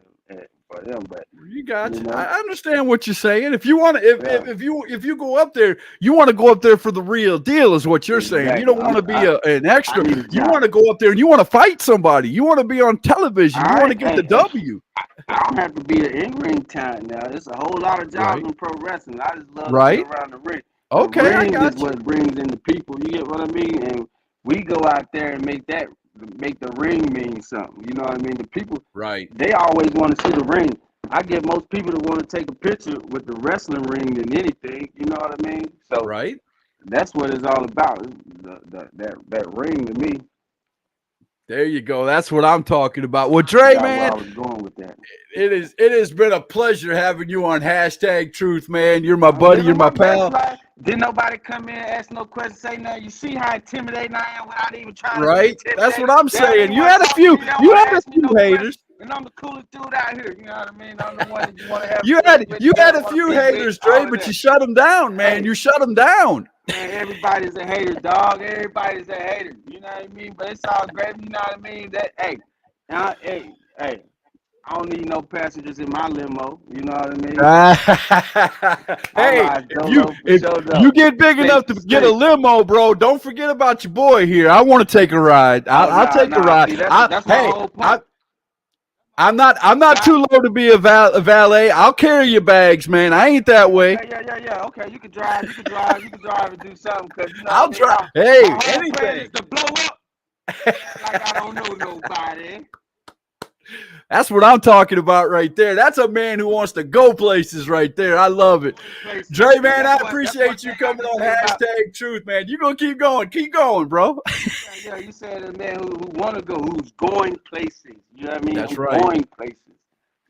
for them, but you got you. I understand what you're saying. If you want to, if you go up there, you want to go up there for the real deal, is what you're saying. You don't want to be an extra. You want to go up there and you want to fight somebody. You want to be on television. You want to get the W. I don't have to be an in-ring talent now. There's a whole lot of jobs in pro wrestling. I just love to be around the ring. Okay, the ring I got is what brings in the people. You get what I mean? And we go out there and make the ring mean something. You know what I mean? The people, they always want to see the ring. I get most people that want to take a picture with the wrestling ring than anything. You know what I mean? So that's what it's all about. That ring to me. There you go. That's what I'm talking about. Well, Dre, man, I was going with that. It has been a pleasure having you on #Truth, man. You're my buddy. You're my pal. Didn't nobody come in, ask no questions, say nothing. You see how intimidating I am without even trying to. Right. That's what I'm saying. You had a few. You had a few haters. And I'm the coolest dude out here. You know what I mean? I'm the one that you want to have. You had a few haters, Dre, but you shut them down, man. You shut them down. Man, everybody's a hater, dog. Everybody's a hater. You know what I mean? But it's all great. You know what I mean? Hey. I don't need no passengers in my limo. You know what I mean? If you get big enough to get a limo, bro, don't forget about your boy here. I want to take a ride. I'll take a ride. See, that's my whole point. I'm not too low to be a valet. I'll carry your bags, man. I ain't that way. Yeah. Okay, you can drive. You can drive and do something. Cause I'll drive. Hey, anything. Is to blow up. Like I don't know nobody. That's what I'm talking about right there. That's a man who wants to go places right there. I love it. Dre, man, I appreciate you coming on #Truth, man. You going to keep going. Keep going, bro. Yeah, you said a man who want to go, who's going places. You know what I mean? That's right. Going places.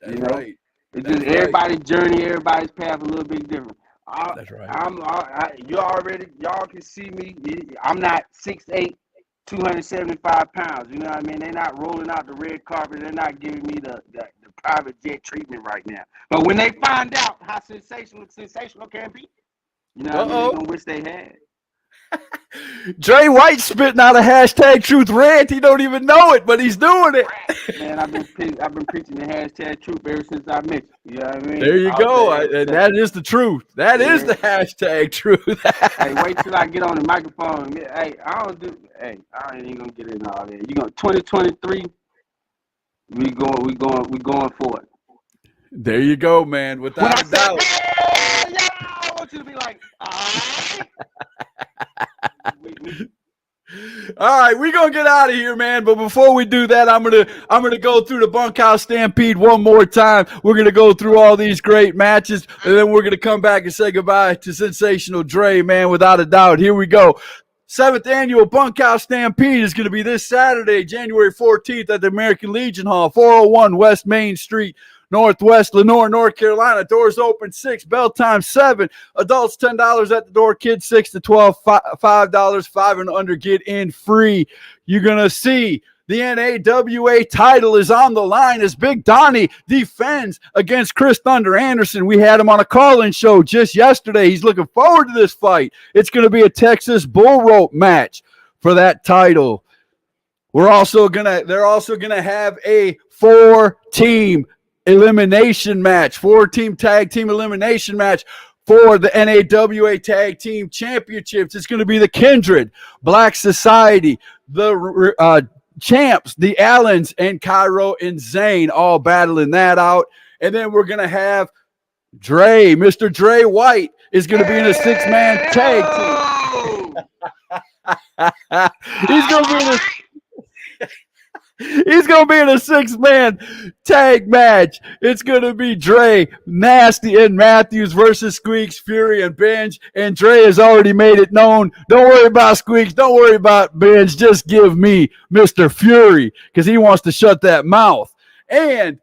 That's right. It's just everybody's journey, everybody's path a little bit different. That's right. Y'all can see me. I'm not 6'8", 275 pounds. You know what I mean? They're not rolling out the red carpet. They're not giving me the private jet treatment right now. But when they find out how sensational can be, you know what I mean? They're going to wish they had. Dre White spitting out a #Truth rant. He don't even know it, but he's doing it. Man, I've been preaching the #Truth ever since I met you. You know what I mean? There you go. And that is the truth. That is the #Truth. Hey, wait till I get on the microphone. Hey, I ain't even gonna get into all that. 2023. We going for it. There you go, man. Without a doubt. I want you to be like, all right. All right, we're gonna get out of here, man. But before we do that, I'm gonna go through the Bunkhouse Stampede one more time. We're gonna go through all these great matches, and then we're gonna come back and say goodbye to Sensational Dre, man. Without a doubt, here we go. 7th annual Bunkhouse Stampede is going to be this Saturday, January 14th at the American Legion Hall, 401 West Main Street, Northwest Lenoir, North Carolina. Doors open 6, bell time 7. Adults $10 at the door, kids 6 to 12, $5, 5 and under get in free. You're going to see the NAWA title is on the line as Big Donnie defends against Chris Thunder Anderson. We had him on a call-in show just yesterday. He's looking forward to this fight. It's going to be a Texas bull rope match for that title. They're also gonna have a 4-team elimination match, 4-team tag team elimination match for the NAWA Tag Team Championships. It's going to be the Kindred, Black Society, the champs, the Allens, and Cairo and Zane all battling that out. And then we're going to have Mr. Dre White is going to be in a 6-man tag team. He's going to be in a 6-man tag match. It's going to be Dre, Nasty, and Matthews versus Squeaks, Fury, and Benj. And Dre has already made it known. Don't worry about Squeaks. Don't worry about Benj. Just give me Mr. Fury because he wants to shut that mouth. And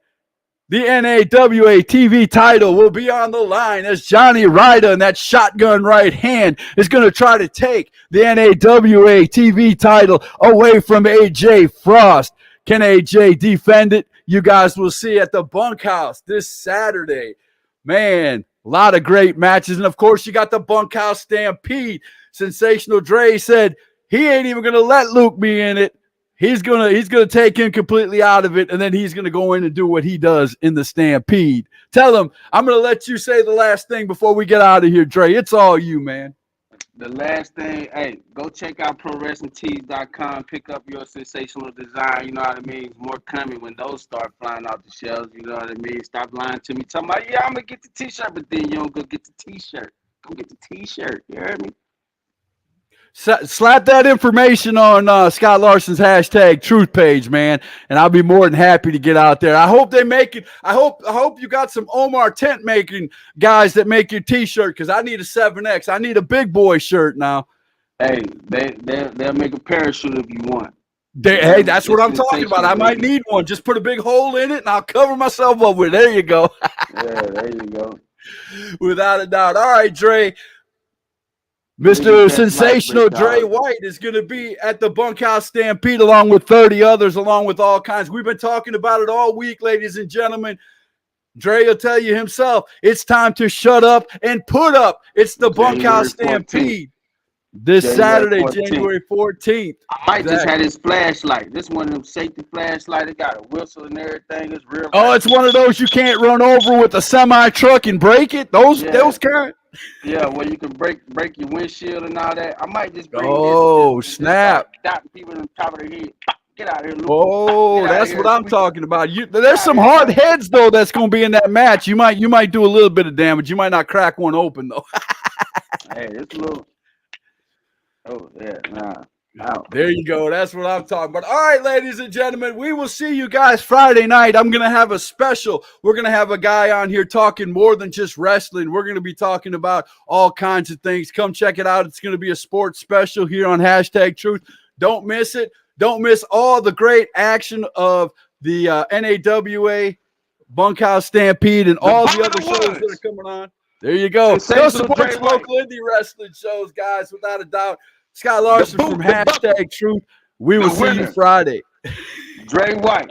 the NAWA TV title will be on the line as Johnny Ryder and that shotgun right hand is going to try to take the NAWA TV title away from AJ Frost. Can AJ defend it? You guys will see at the Bunkhouse this Saturday. Man, a lot of great matches. And, of course, you got the Bunkhouse Stampede. Sensational Dre said he ain't even going to let Luke be in it. He's gonna take him completely out of it, and then he's gonna go in and do what he does in the Stampede. Tell him I'm gonna let you say the last thing before we get out of here, Dre. It's all you, man. The last thing, hey, go check out ProWrestlingTees.com. Pick up your sensational design. You know what I mean? There's more coming when those start flying off the shelves. You know what I mean? Stop lying to me. Talking about, yeah, I'm gonna get the T-shirt, but then you don't go get the T-shirt. Go get the T-shirt. You heard me? Slap that information on Scott Larson's #truth page, man, and I'll be more than happy to get out there. I hope they make it. I hope you got some Omar tent making guys that make your T-shirt because I need a 7X. I need a big boy shirt now. Hey, they'll make a parachute if you want. Hey, that's what I'm talking about. I might need one. Just put a big hole in it, and I'll cover myself up with it. There you go. Yeah, there you go. Without a doubt. All right, Dre. Mr. Sensational Dre White is going to be at the Bunkhouse Stampede along with 30 others, along with all kinds. We've been talking about it all week, ladies and gentlemen. Dre will tell you himself, it's time to shut up and put up. It's the Bunkhouse Stampede this Saturday, January 14th. I might just have this flashlight. This one of them safety flashlight. It got a whistle and everything. It's real. Oh, it's one of those you can't run over with a semi-truck and break it? Those kind? Yeah, where you can break your windshield and all that. I might just bring this. Snap. Dotting people on top of their head. Get out of here, Luke. Oh, that's what I'm talking about. There's some hard heads, though, that's going to be in that match. You might do a little bit of damage. You might not crack one open, though. Hey, it's a little. Oh, yeah, nah. There you go. That's what I'm talking about. All right, ladies and gentlemen, we will see you guys Friday night. I'm going to have a special. We're going to have a guy on here talking more than just wrestling. We're going to be talking about all kinds of things. Come check it out. It's going to be a sports special here on #Truth. Don't miss it. Don't miss all the great action of the NAWA Bunkhouse Stampede and all the other shows that are coming on. There you go. Go support your local indie wrestling shows, guys, without a doubt. Scott Larson from #Truth. We will see you Friday. Dre White.